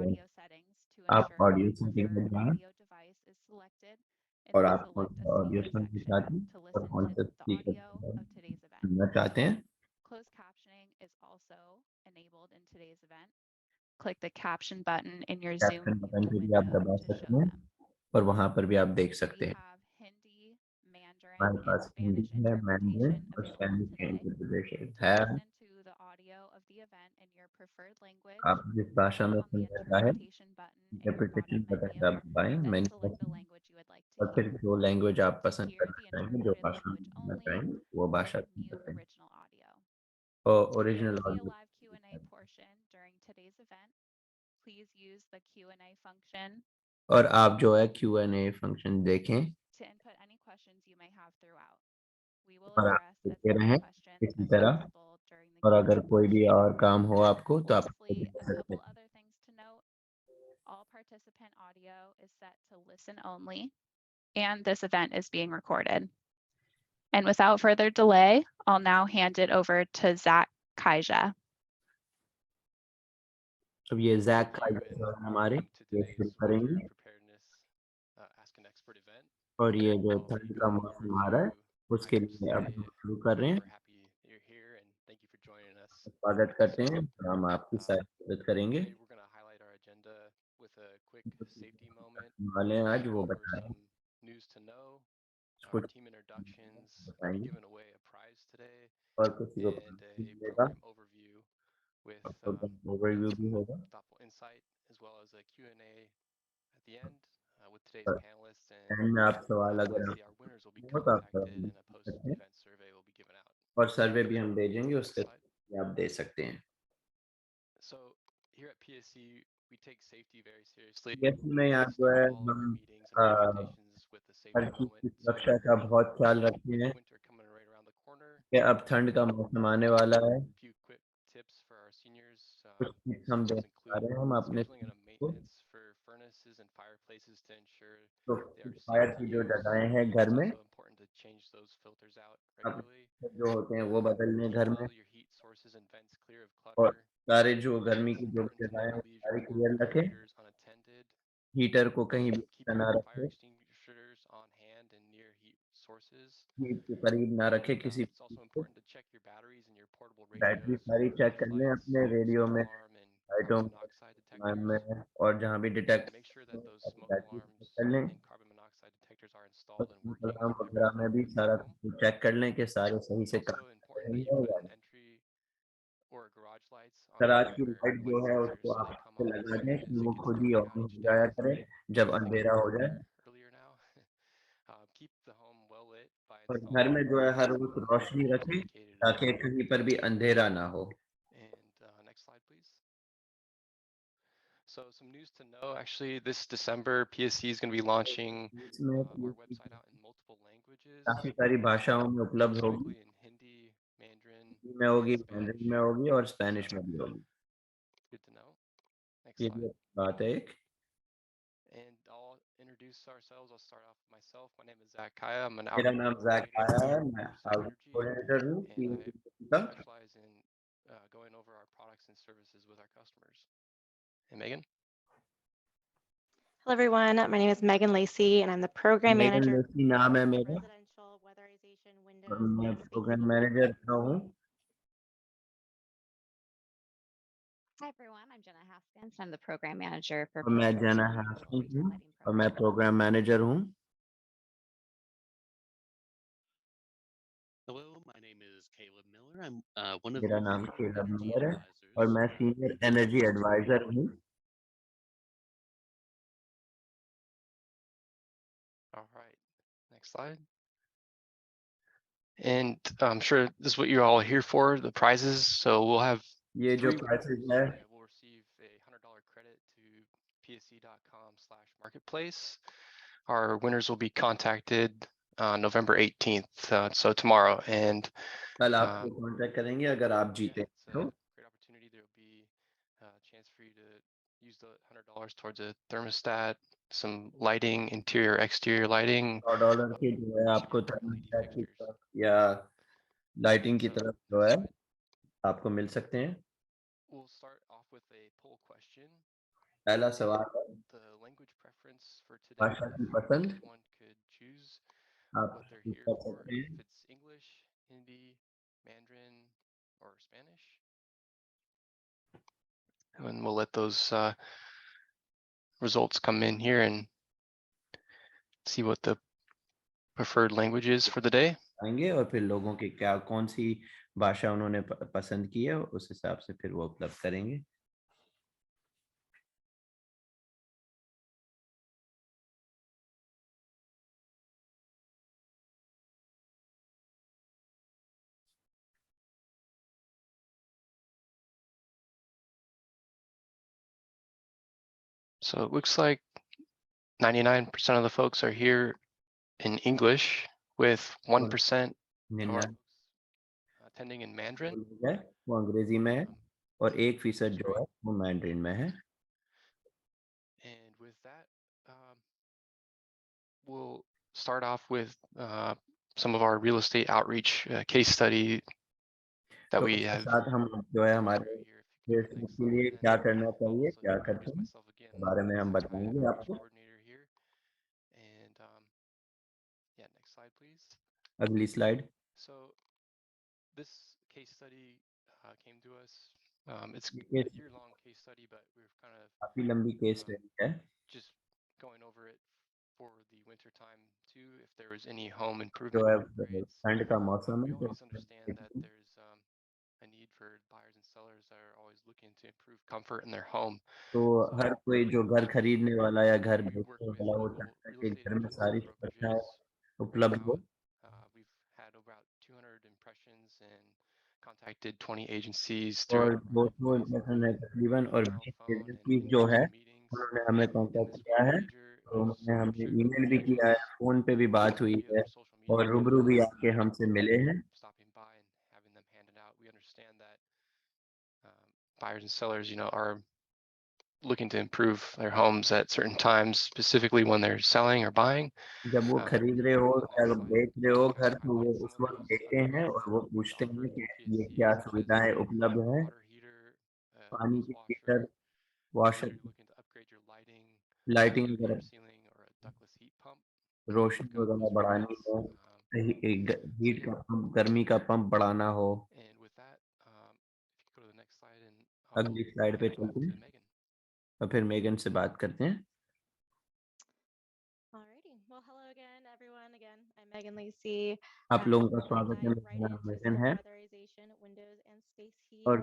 हैं आप ensure audio your setting में preferred जाएँ audio device is selected, and और then आप कौन select a सा ऑडियो speaker सुनना section चाहते हैं to और listen कौन to सा the speaker audio of today's event. सुनना चाहते हैं। Closed captioning is also enabled in today's event. Click the caption button in your Zoom caption button पे भी आप window दबा to show सकते हैं them. और वहाँ पर भी आप देख We सकते हैं। have Hindi, Mandarin, हमारे and पास हिंदी Spanish है, मैंड्रिन interpretation और available स्पेनिश का today. इंटरप्रिटेशन To है। listen to the audio of the event in your preferred language, आप जिस भाषा click में on the सुनना चाहें, interpretation button in your interpretation bottom button menu पे आप दबाएं, and मेन्यू select the में, language you would like to और फिर hear. जो लैंग्वेज आप To पसंद hear करना the चाहेंगे, जो interpreted भाषा में language सुनना only, चाहेंगे, वो भाषा click चुन Mute सकते हैं Original Audio. और There original will be a audio. live Q&A portion during today's event. Please use the Q&A function और आप जो है Q&A फंक्शन देखें to input any questions you may have throughout. We will और आप address as देखते many रहें questions इसी as तरह। possible during the और अगर Q&A कोई भी portion. और काम हो आपको तो आप Lastly, a couple other things to note. All participant audio is set to listen only, and this event is being recorded. And without further delay, I'll now hand it over to Zach Kaija. अब ये Jack Thank का you, जो है and हमारे welcome to ये शुरू today's करेंगे Winter Preparedness Ask an Expert event. और ये जो I'll ठंड be का going मौसम over a आ रहा है few उसके items लिए अब हम today. शुरू कर रहे हैं। We're happy that you're here, and thank you for joining us. स्वागत करते So, हैं और हम आपकी सारी मदद करेंगे। today we're going to highlight our agenda with a quick safety moment. वाले हैं आज Go वो over बताएं some news to know, कुछ team introductions. I'll be बताएंगे giving away a prize today और किसी को and a मिलेगा program overview with और प्रोग्राम ओवरव्यू भी some होगा thoughtful insight, as well as a Q&A at the end with today's और panelists. And एंड में आप सवाल अगर lastly, आप our winners will be हो तो आप contacted and a सकते हैं post-event survey will be given out. और सर्वे भी हम भेजेंगे Next उसके slide. आप दे सकते हैं। So here at PSC, we take safety very seriously. जैसे में We यहाँ जो start है all of our हम meetings and presentations with a her safety cheese moment. की So सुरक्षा का बहुत ख्याल रखते with हैं winter coming right around the corner, कि अब ठंड का मौसम आने वाला है। a few quick tips for our seniors. कुछ टिप्स हम Those देना चाह include रहे हैं हम अपने scheduling and a को maintenance for furnaces and fireplaces to ensure तो they are safe fire to की जो use. जगहें हैं घर It's में also important to change those filters out अब regularly. जो होते हैं वो बदलने Keep घर में all your heat sources and vents clear of और clutter. सारे जो गर्मी It's की जो important to जगहें never हैं leave your सारी portable क्लियर रखें। generators unattended. हीटर को कहीं भी Keep ना your fire रखें, extinguishers on hand and near heat sources. Heat के करीब ना रखें किसी It's चीज़ also को। important to check your batteries and your portable battery radios सारी for चेक leaf कर लें lights, अपने रेडियो smoke में, alarm, and लाइटों carbon में, monoxide सामान detectors. में और जहाँ भी detect Make sure that those smoke battery check alarms कर लें and carbon monoxide detectors are और installed and working alarm in every वगैरह में room भी in your सारा home. चेक कर लें कि सारे सही It's से काम also कर important रहे that you हैं put या an नहीं। entry or garage lights on garage की your लाइट जो light है sensors उसको so आप they come से on as लगा soon दें as कि it वो gets खुद ही power ऑन हो outage जाया day. करे जब I think अंधेरा it's हो getting जाए। earlier now. Keep the home well lit by और घर installing में जो है हर lights वक्त in रोशनी areas रखें indicated in ताकि yellow. कहीं पर भी अंधेरा ना हो। And next slide, please. So some news to know, actually, this December, PSC is going to be launching इसमें our website out in multiple languages, काफी सारी भाषाओं में उपलब्ध होगी, specifically in Hindi, Mandarin, Hindi में होगी, and मैंड्रिन Spanish. में होगी और स्पेनिश So में भी होगी। good to know. Next ये slide. भी बात है एक। And I'll introduce ourselves. I'll start off with myself. My name is Zach Kaya. I'm an मेरा outreach नाम जैक coordinator आया है, for मैं PSC Energy, कोऑर्डिनेटर हूँ and टीम I का। specialize in going over our products and services with our customers. And Megan? Hello, everyone. My name is Megan Lacey, and I'm the program Megan manager Lacey नाम है for मेरा residential weatherization और windows मैं and programme spaces. Manager हूँ। Hi, everyone. I'm Jenna Haskins. I'm the program manager for और मैं PSC's जेना renewable हास्किंस retail हूँ lighting और मैं program. प्रोग्राम मैनेजर हूँ। Hello, my name is Caleb Miller. I'm one of मेरा the नाम senior केलव energy मिलर है और advisors. मैं सीनियर एनर्जी एडवाइजर हूँ। All right. Next slide. And I'm sure this is what you're all here for, the prizes. So we'll have ये जो 3 prices winners है that will receive a $100 credit to psc.com/marketplace. Our winners will be contacted November 18th, so tomorrow. And कल आपको contact करेंगे अगर आप जीते it's तो। a great opportunity. There will be a chance for you to use the $100 towards a thermostat, some lighting, interior, exterior lighting. $100 के जो है आपको LED थर्मोस्टेट की fixtures. तरफ या लाइटिंग की So, तरफ जो है next slide. आपको मिल सकते हैं। We'll start off with a poll question. पहला सवाल है the language preference for today. भाषा की पसंद। Anyone could choose आप what they're choose here कर for, सकते if हैं। it's English, Hindi, Mandarin, or Spanish. And we'll let those results come in here and see what the preferred language is for the day. आएंगे और फिर लोगों के क्या कौन सी भाषा उन्होंने पसंद की है उस हिसाब से फिर वो उपलब्ध करेंगे। So it looks like 99% of the folks are here in English, with 1% of our 99 folks attending in Mandarin. लोग हैं वो अंग्रेजी में है और 1% जो है वो मैंड्रिन में है। And with that, we'll start off with some of our real estate outreach case study that तो we इसके have साथ हम जो है gone हमारे through here. If you देश could go to the next के slide, लिए and क्या then करना I'll चाहिए also क्या करते introduce हैं myself again, के बारे में हम since I'm the बताएंगे outreach आपको। coordinator here. And yeah, next slide, please. अगली slide. So this case study came to us. It's ये a year-long case study, but we're kind of काफी लंबी केस स्टडी है। just going over it for the winter time too, if there was any home जो improvement है upgrades. ठंड का मौसम We है तो always understand that there's a need for buyers and sellers that are always looking to improve comfort in their home. तो हर कोई जो घर खरीदने वाला या घर We work बेचने with वाला वो local चाहता है real कि estate घर में agents सारी and सुविधाएं brokerages. उपलब्ध हो। We've had about 200 impressions and contacted 20 agencies और through 200 इम्प्रेशन है तकरीबन और email, 20 phone, एजेंसीज and जो है virtual meetings. उन्होंने हमें In कांटेक्ट this किया video है major तो उन्होंने sort of हमें shared with ईमेल us भी किया है, images फोन पे भी बात हुई via है their social media और रूबरू भी profiles, आके हमसे मिले हैं। stopping by and having them handed out. We understand that buyers and sellers, are looking to improve their homes at certain times, specifically when they're selling or buying. जब वो खरीद रहे हो या Next slide. बेच रहे हो घर तो वो Highlight some उस of वक्त those देखते हैं और वो upgrades पूछते that we हैं कि offer ये PSC, क्या such as सुविधाएं उपलब्ध हैं। water heater, पानी के dishwasher, heater, washer, whether you're looking to upgrade your lighting, lighting air वगैरह, sealing, or a ductless heat pump. Roshni We've got वगैरह those बढ़ानी rebates, हो, to हीट you. का पंप, गर्मी का पंप बढ़ाना हो। And with that, if you go to the next slide, and I'll अगली स्लाइड पे hand it off चलते to हैं Megan. और फिर मेगन से बात करते हैं। Alrighty. Well, hello again, everyone. Again, I'm Megan Lacey. आप लोगों का We'll स्वागत है, dive मेरा right नाम into मेगन some है weatherization, windows, and space heat. और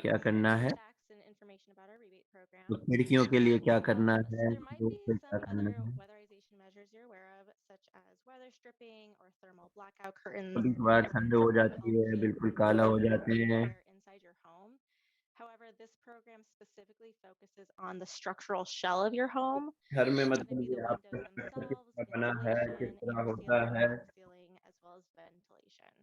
क्या करना है, Facts and information about our rebate program. तो खिड़कियों के लिए क्या करना So है, there might रूफ be पे क्या some करना other है। weatherization measures you're aware of, such as weather stripping or thermal blackout curtains. कभी कभार These ठंड can हो certainly जाती help है, keep बिल्कुल काला हो जाते the हैं। air inside your home. However, this program specifically focuses on the structural shell of your home. घर में It's going to मतलब be the ये आपका windows घर किस themselves, तरह बना है, किस insulation, तरह air होता sealing, है। duct sealing, as well as ventilation.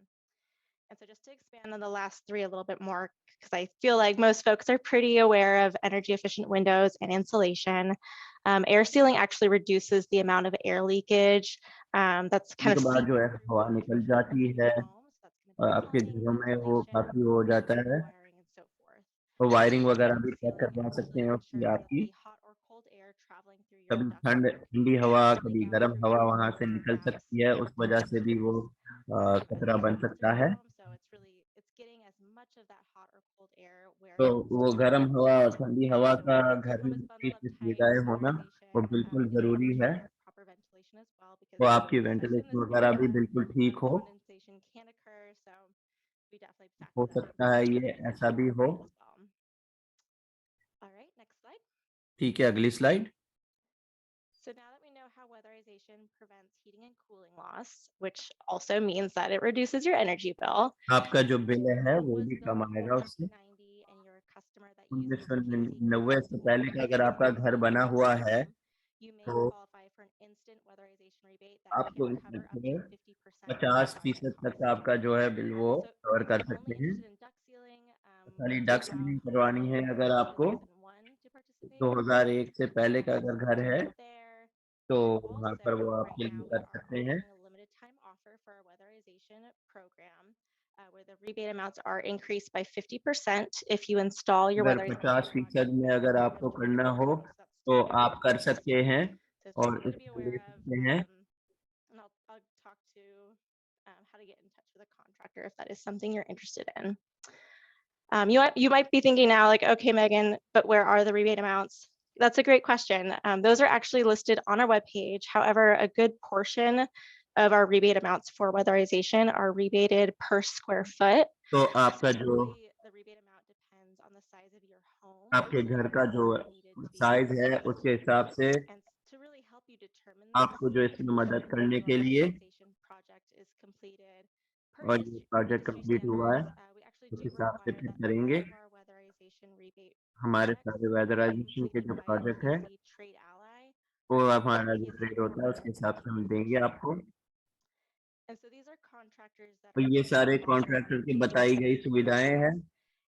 And so just to expand on the last three a little bit more, because I feel like most folks are pretty aware of energy efficient windows and insulation. Air sealing actually reduces the amount of air leakage that's kind के of बाद जो seeping है through हवा windows निकल into जाती your है home. So that's going to और be आपके heating, घरों में वो ventilation, काफी हो जाता है exterior wiring, and so forth. और वायरिंग वगैरह भी Duct चेक sealing करवा सकते actually हैं उसकी ensures that आपकी। the hot or cold air traveling through your कभी ductwork ठंडी हवा, doesn't कभी leak out गर्म through हवा any वहां से air निकल gaps सकती है, उस वजह से भी वो खतरा बन सकता है। So it's getting as much of that hot or cold air where तो it वो needs to गर्म be. हवा और ठंडी हवा So का this घर program में is bundled up की tight सुविधाएं with होना वो weatherization बिल्कुल in जरूरी conjunction है। with proper ventilation as well, because तो आपकी especially in वेंटिलेशन this वगैरह भी area, बिल्कुल ठीक हो condensation can occur. So we definitely factor that सकता है into ये ऐसा भी हो। as well. All right, next slide. ठीक है, अगली slide. So now that we know how weatherization prevents heating and cooling loss, which also means that it reduces your energy bill. आपका जो बिल है वो Was भी built कम before आएगा उससे। 1990 and you're a customer that uses 1990 से PSE पहले का अगर आपका घर बना हुआ है you may तो qualify for an instant weatherization rebate that आपको can cover up to 50% of your 50% project तक cost. आपका जो है बिल वो So कवर if कर you're सकते only हैं। interested in duct sealing, खाली we डक allow सीलिंग 100 करवानी है homes अगर since आपको 2001 to participate. 2001 से पहले का अगर घर है There, तो we वहाँ पर वो also right आपके लिए now we कर are सकते हैं। offering a limited time offer for our weatherization program, where the rebate amounts are increased by 50% if you install your अगर weatherization 50% में अगर project आपको with करना हो Windows. That's तो totally आप कर up to सकते you. हैं So और something to be इसको ले aware of. सकते हैं। And I'll talk to how to get in touch with a contractor if that is something you're interested in. You might be thinking now, like, okay, Megan, but where are the rebate amounts? That's a great question. Those are actually listed on our webpage. However, a good portion of our rebate amounts for weatherization are rebated per square foot. तो So आपका जो typically, the rebate amount depends on the size of your home. आपके घर का जो and needed to be size है replaced. उसके हिसाब से And to really help you determine this, आपको जो you इसमें can मदद ensure करने that के your लिए weatherization project is completed per और ये प्रोजेक्ट industry कंप्लीट हुआ है standards. We actually उस do हिसाब से require फिर that all करेंगे। of our weatherization rebate हमारे projects सारे be वेदराइजेशन के completed जो by प्रोजेक्ट है PSE Trade Ally. वो or हमारा जो PSE ट्रेड होता है उसके हिसाब से हम partner देंगे आपको। And so these are contractors that तो are ये सारे trained on कॉन्ट्रैक्टर की rebate बताई गई सुविधाएं हैं।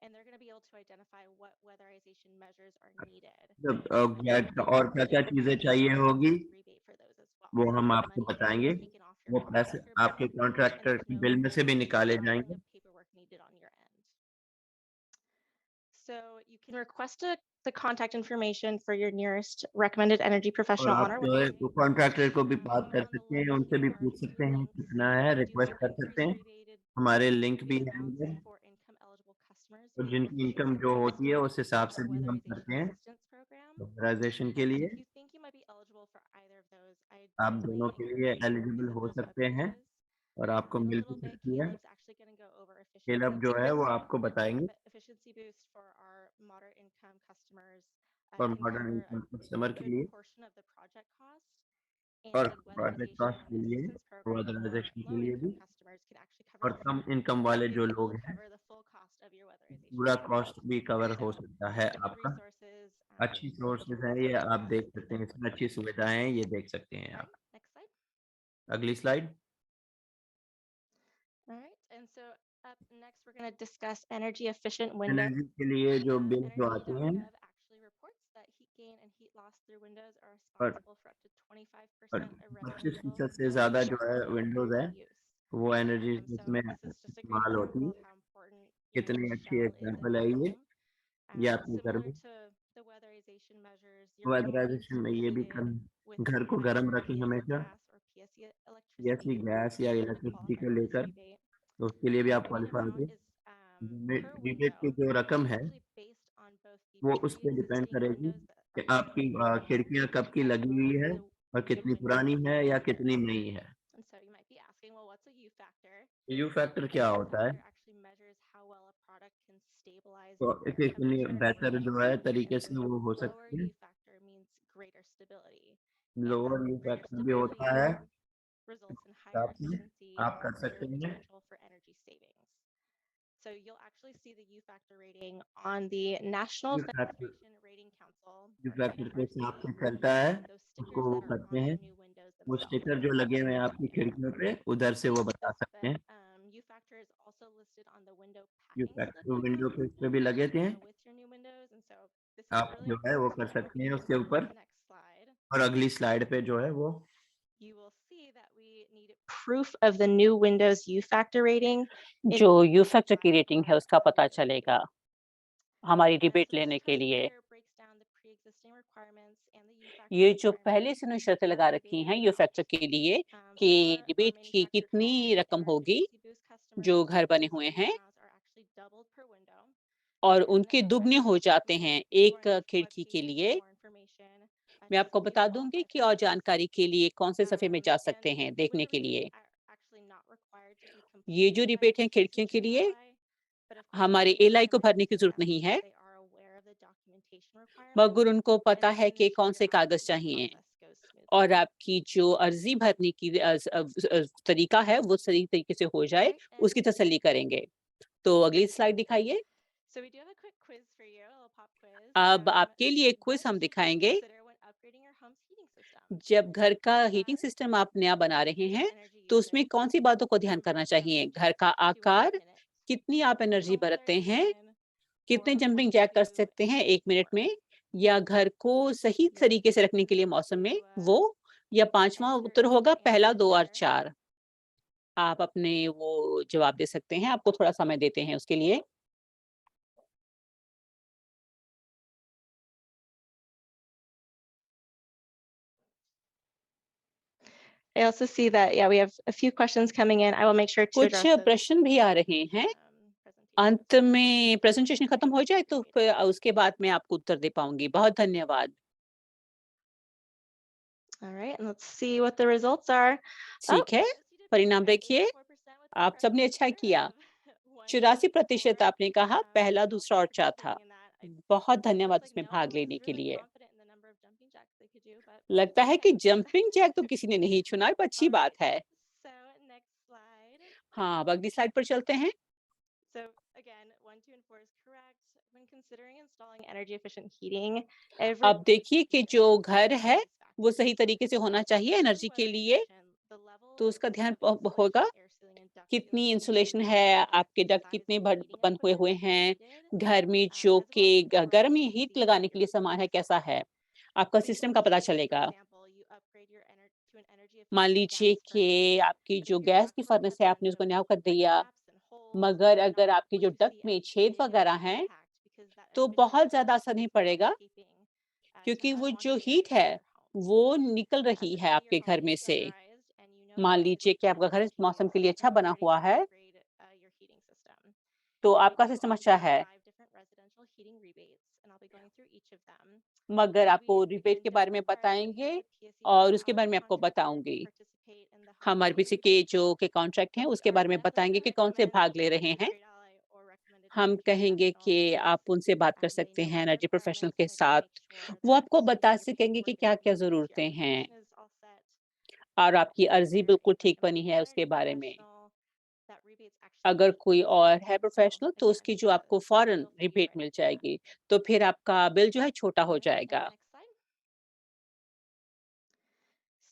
and they're going to be able to identify what weatherization measures are needed. जब And क्या then we और क्या क्या actually चीजें provide चाहिए होगी rebate for those as well. वो So हम that आपको money can be बताएंगे। taken off वो your पैसे contractor bill, आपके and कॉन्ट्रैक्टर there's की no बिल में से भी निकाले filing जाएंगे। of paperwork needed on your end. So you can request the contact information for your nearest recommended energy और professional on आप our जो है website. वो कॉन्ट्रैक्टर को भी बात And कर on the सकते हैं, link उनसे भी here, पूछ सकते you हैं can कितना see है, that we do request have कर सकते हैं। increased rebated हमारे लिंक भी rebate हैं amounts इधर for income eligible customers और via जिनकी इनकम efficiency जो boost होती है उस हिसाब or से भी हम करते weatherization हैं assistance program. वेदराइजेशन के And लिए। if you think you might be eligible for either of those, I आप definitely दोनों के लिए encourage you to eligible visit हो those सकते web हैं pages. और आपको In a मिल भी little bit, सकती है। Caleb's actually going to go over efficiency Caleb जो है वो boost. आपको बताएंगे But efficiency boost for our moderate income customers और can modern cover income a customer के good लिए portion of the project cost. और And the project weatherization cost के लिए assistance program for वेदराइजेशन के low लिए भी income customers can actually cover और कम इनकम वाले जो लोग हैं cover the full cost of your weatherization. पूरा कॉस्ट भी कवर हो So सकता है good आपका। resources. अच्छी सोर्सेज हैं ये, आप देख सकते हैं, इसमें अच्छी सुविधाएं हैं, ये देख सकते हैं आप। Right, next slide. अगली slide. All right, and so up next, we're going to discuss energy efficient windows. Energy के लिए जो बिल जो आते हैं Energy.gov actually reports that heat gain and heat loss through windows are और responsible for up to 25% of 25% से residential ज्यादा जो है electricity विंडोज है use. वो एनर्जी So जिसमें this is just a great इस्तेमाल होती example है। of how important कितनी your अच्छी shell is in एग्जाम्पल है your ये home. ये आपके घर Similar में to the weatherization measures, you're going to need वेदराइजेशन to में be ये भी heated with घर को गर्म either रखें PSE हमेशा, gas or PSE जैसी electricity गैस या in order to electricity qualify को for this लेकर, rebate. तो उसके लिए भी आप The rebate क्वालिफाई amount होंगे। is per रिबेट की window. जो रकम It's है actually based on both the वो उस पर डिपेंड pre-existing करेगी windows that कि are आपकी currently in place, खिड़कियां कब की as लगी well हुई as है the और new कितनी windows पुरानी that है are या being कितनी built. नई है। And so you might be asking, well, what's a U factor? You factor क्या U होता है? factor actually measures how well a product can stabilize तो window इसे इतनी temperature बेहतर over जो use. है तरीके And से so वो हो lower सकती है। U factor means greater stability. And lower you greater factor भी होता stability है, results in higher हिसाब से efficiency आप कर and सकते greater हैं। potential for energy savings. So you'll actually see the U factor rating on the National you factor Fenestration Rating Council. You or factor के NFRC, हिसाब से चलता है, those उसको stickers वो that are करते on हैं, your new windows वो themselves. स्टिकर जो लगे हुए हैं आपकी खिड़कियों पे उधर से वो बता सकते हैं। U factor is also listed on the window you packing slip factor you window have पे इस पे भी लगे थे, with your new windows. And so this is आप really जो है वो important कर to note सकते हैं उसके because ऊपर। on the next slide, और अगली स्लाइड पे जो है वो you will see that we need proof of the new Windows U factor rating. जो यू फैक्टर की रेटिंग है उसका पता चलेगा हमारी And so रिबेट this लेने के chart लिए। here breaks down the pre-existing requirements and the U factor ये जो पहले requirements से उन्होंने शर्तें for लगा रखी rebate हैं यू amount. फैक्टर के लिए कि For our रिबेट की manufactured कितनी homes रकम and our होगी efficiency boost customers, जो घर बने those हुए rebate हैं amounts are actually doubled per window. और And उनके as I दुगने हो mentioned, जाते you can हैं explore एक on our खिड़की के webpage लिए। more information मैं to आपको see if you बता दूंगी qualify कि for और this. जानकारी के लिए कौन से सफे में जा सकते And हैं देखने window के rebates लिए। are actually not required to be ये completed जो by रिबेट है PSE खिड़कियों के Trade लिए Ally, but of course, हमारे we do एलआई को wanna भरने की make sure जरूरत that नहीं है, they are aware of the documentation requirements मगर उनको पता and है to कि ensure कौन से your कागज application चाहिए process goes और smoothly. आपकी जो अर्जी भरने की तरीका है वो सही तरीके से हो जाए Right, and उसकी तसल्ली करेंगे। तो अगली स्लाइड दिखाइए। so we do have a quick quiz for you, a little pop quiz. अब आपके लिए What क्विज हम should you दिखाएंगे। consider when upgrading your home's heating system? जब घर का हीटिंग Size, सिस्टम आप नया बना रहे हैं energy तो उसमें usage, कौन सी बातों को ध्यान करना चाहिए? घर का आकार, कितनी आप एनर्जी बरतते हैं, कितने जंपिंग जैक कर सकते हैं 1 मिनट में, या घर को सही तरीके से रखने के लिए मौसम में वो, या 5वां उत्तर होगा पहला 2 और 4। आप अपने वो जवाब दे सकते हैं, आपको थोड़ा समय देते हैं उसके लिए। I also see that, yeah, we have a few questions coming in. I will make sure to कुछ address those प्रश्न भी आ रहे हैं। presentation. अंत में प्रेज़ेंटेशन खत्म हो जाए तो फिर उसके बाद मैं आपको उत्तर दे पाऊँगी। बहुत धन्यवाद। All right, and let's see what the results are. ठीक है, you did परिणाम great. देखिए, 84% with the आप correct सबने अच्छा answer किया। of one, two, 84% four. आपने कहा पहला, Thank you all दूसरा for और चौथा। participating in that. बहुत Looks धन्यवाद like इसमें no भाग one लेने was के really लिए। confident in the number of jumping jacks they could do, but लगता है कि okay. जंपिंग जैक तो किसी ने नहीं चुना, अच्छी All बात right, है। so next slide. हाँ, अब अगली स्लाइड पर चलते हैं। So again, 1, 2, and 4 is correct. When considering installing energy efficient heating, अब देखिए कि जो घर है, वो सही तरीके से होना चाहिए एनर्जी के लिए, तो उसका ध्यान होगा। कितनी इंसुलेशन है, आपके डक्ट कितने बंद हुए हुए हैं, घर में जो कि गर्म हीट लगाने के लिए सामान है, कैसा है, आपका सिस्टम का पता चलेगा। मान लीजिए कि आपकी जो गैस की फर्नेस है, आपने उसको नया कर दिया, मगर अगर आपके जो डक्ट में छेद वगैरह हैं, तो बहुत ज़्यादा असर नहीं पड़ेगा, क्योंकि वो जो हीट है, वो निकल रही है आपके घर में से। मान लीजिए कि आपका घर इस मौसम के लिए अच्छा बना हुआ है, तो आपका सिस्टम अच्छा है। मगर आपको रिबेट के बारे में बताएँगे और उसके बारे में आपको बताऊँगी। हम आरबीसी के जो के कॉन्ट्रैक्ट हैं, उसके बारे में बताएँगे कि कौन से भाग ले रहे हैं। हम कहेंगे कि आप उनसे बात कर सकते हैं एनर्जी प्रोफेशनल के साथ। वो आपको बता सकेंगे कि क्या-क्या ज़रूरतें हैं और आपकी अर्ज़ी बिल्कुल ठीक बनी है उसके बारे में। अगर कोई और है प्रोफेशनल तो उसकी जो आपको फ़ौरन रिबेट मिल जाएगी, तो फिर आपका बिल जो है छोटा हो जाएगा।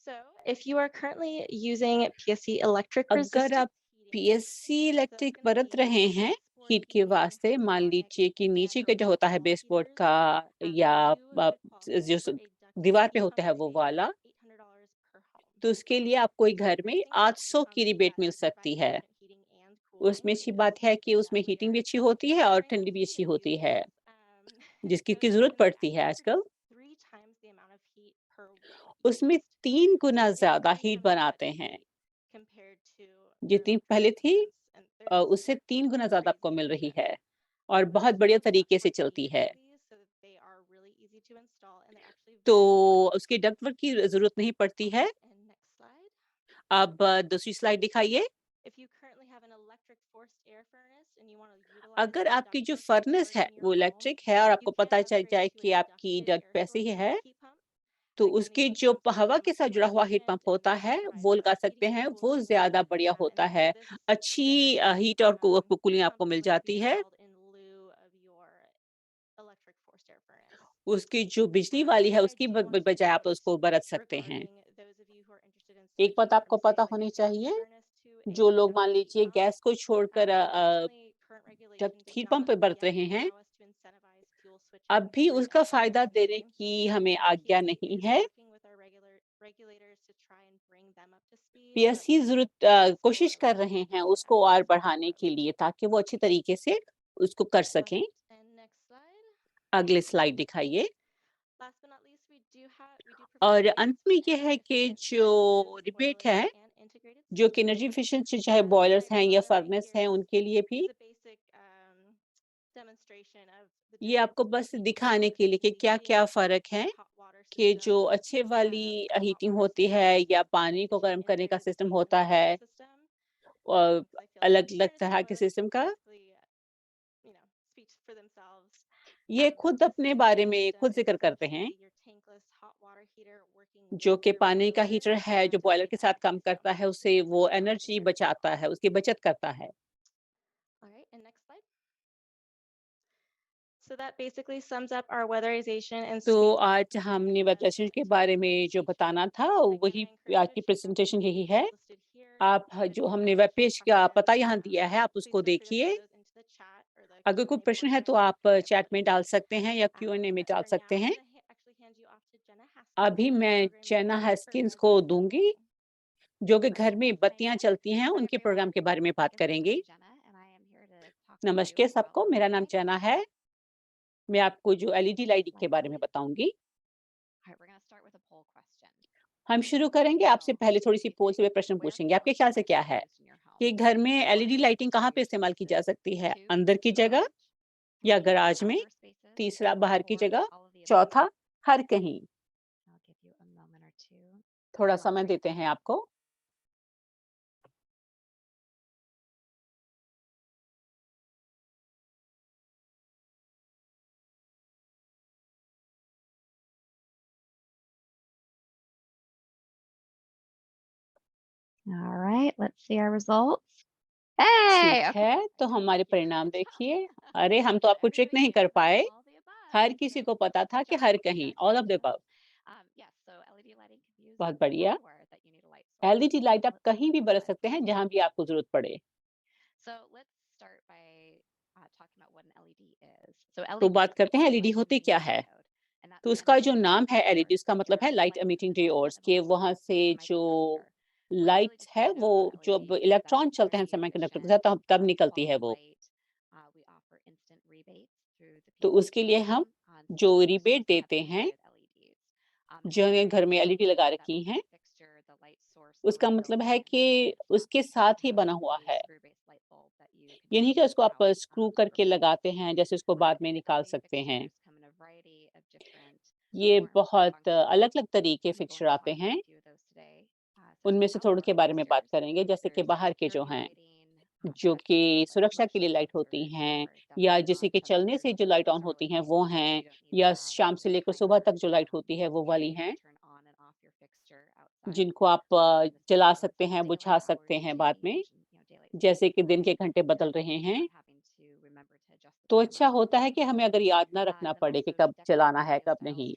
So if you are currently using PSC electric अगर resistant आप पीएससी इलेक्ट्रिक बरत रहे हैं हीट के वास्ते, मान लीजिए कि नीचे का जो होता है बेसबोर्ड का या जो दीवार पे होता है वो वाला, तो उसके लिए आपको एक घर में 800 की रिबेट मिल सकती है। उसमें अच्छी बात है कि उसमें हीटिंग भी अच्छी होती है और ठंडी भी अच्छी होती है, जिसकी ज़रूरत पड़ती है आजकल। उसमें 3 गुना ज़्यादा हीट बनाते हैं, जितनी पहले थी उससे 3 गुना ज़्यादा आपको मिल रही है और बहुत बढ़िया तरीके से चलती है। तो उसकी डक्टवर्क की ज़रूरत नहीं पड़ती है। अब दूसरी स्लाइड दिखाइए। अगर आपकी जो फर्नेस है वो इलेक्ट्रिक है और आपको पता चल जाए कि आपकी डक्ट वैसे ही है, तो उसकी जो हवा के साथ जुड़ा हुआ हीट पंप होता है, वो लगा सकते हैं, वो ज़्यादा बढ़िया होता है। अच्छी हीट और कूलिंग आपको मिल जाती है। उसकी जो बिजली वाली है, उसकी बजाय आप उसको बरत सकते हैं। एक बात आपको पता होनी चाहिए, जो लोग मान लीजिए गैस को छोड़कर जब हीट पंप पे बरत रहे हैं, अब भी उसका फ़ायदा देने की हमें आज्ञा नहीं है। पीएससी कोशिश कर रहे हैं उसको और बढ़ाने के लिए ताकि वो अच्छी तरीके से उसको कर सकें। अगले स्लाइड दिखाइए। और अंत में ये है कि जो रिबेट है, जो कि एनर्जी एफिशिएंसी चाहे बॉयलर्स हैं या फर्नेस हैं, उनके लिए भी ये आपको बस दिखाने के लिए कि क्या-क्या फ़र्क है, कि जो अच्छे वाली हीटिंग होती है या पानी को गर्म करने का सिस्टम होता है अलग-अलग तरह के सिस्टम का। ये खुद अपने बारे में खुद ज़िक्र करते हैं। जो कि पानी का हीटर है, जो बॉयलर के साथ काम करता है, उससे वो एनर्जी बचाता है, उसकी बचत करता है। तो आज हमने वेदराइज़ेशन के बारे में जो बताना था, वही आज की प्रेज़ेंटेशन यही है। आप जो हमने वेब पेज का पता यहाँ दिया है, आप उसको देखिए। अगर कोई प्रश्न है तो आप चैट में डाल सकते हैं या क्यू&ए में डाल सकते हैं। अभी मैं जेना हैस्किन्स को दूँगी, जो कि घर में बत्तियां चलती हैं उनके प्रोग्राम के बारे में बात करेंगे। नमस्ते सबको, मेरा नाम जेना है। मैं आपको जो एलईडी लाइटिंग के बारे में बताऊंगी। हम शुरू करेंगे, आपसे पहले थोड़ी सी पोल से वे प्रश्न पूछेंगे। आपके ख्याल से क्या है कि घर में एलईडी लाइटिंग कहाँ पे इस्तेमाल की जा सकती है? अंदर की जगह या गराज में? तीसरा, बाहर की जगह? चौथा, हर कहीं? थोड़ा समय देते हैं आपको। All right, let's see our results. Hey, ठीक okay. है, तो हमारे परिणाम देखिए। अरे, हम तो आपको ट्रिक नहीं कर पाए। हर किसी को पता था कि हर कहीं, ऑल ऑफ द अबव। बहुत बढ़िया। एलईडी लाइट आप कहीं भी बरत सकते हैं, जहां भी आपको जरूरत पड़े। तो बात करते हैं एलईडी होती क्या है। तो उसका जो नाम है एलईडी, उसका मतलब है लाइट एमिटिंग डायोड्स, के वहां से जो लाइट है वो जब इलेक्ट्रॉन चलते हैं सेमीकंडक्टर के साथ तब निकलती है वो। तो उसके लिए हम जो रिबेट देते हैं, जिन्हें घर में एलईडी लगा रखी हैं, उसका मतलब है कि उसके साथ ही बना हुआ है। ये नहीं कि उसको आप स्क्रू करके लगाते हैं, जैसे उसको बाद में निकाल सकते हैं। ये बहुत अलग-अलग तरीके फिक्सचर आते हैं। उनमें से थोड़े के बारे में बात करेंगे, जैसे कि बाहर के जो हैं, जो कि सुरक्षा के लिए लाइट होती हैं, या जैसे कि चलने से जो लाइट ऑन होती हैं वो हैं, या शाम से लेकर सुबह तक जो लाइट होती है वो वाली हैं, जिनको आप जला सकते हैं, बुझा सकते हैं बाद में, जैसे कि दिन के घंटे बदल रहे हैं। तो अच्छा होता है कि हमें अगर याद ना रखना पड़े कि कब चलाना है, कब नहीं।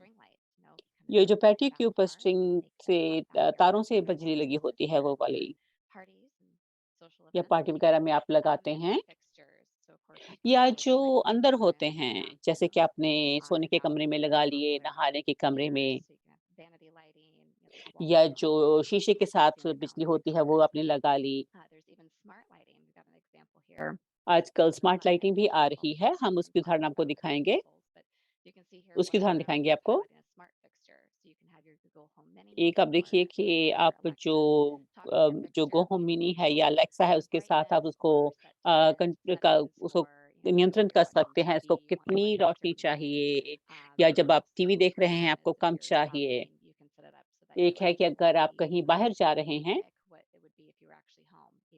ये जो पैटी के ऊपर स्ट्रिंग से तारों से बिजली लगी होती है वो वाली, या पार्टी वगैरह में आप लगाते हैं, या जो अंदर होते हैं, जैसे कि आपने सोने के कमरे में लगा लिए, नहाने के कमरे में, या जो शीशे के साथ बिजली होती है वो आपने लगा ली। आजकल स्मार्ट लाइटिंग भी आ रही है, हम उसकी उदाहरण आपको दिखाएंगे। उसकी उदाहरण दिखाएंगे आपको। एक आप देखिए कि आप जो गो होम मिनी है या अलेक्सा है, उसके साथ आप उसको उसको नियंत्रण कर सकते हैं, इसको कितनी रोशनी चाहिए, या जब आप टीवी देख रहे हैं आपको कम चाहिए। एक है कि अगर आप कहीं बाहर जा रहे हैं,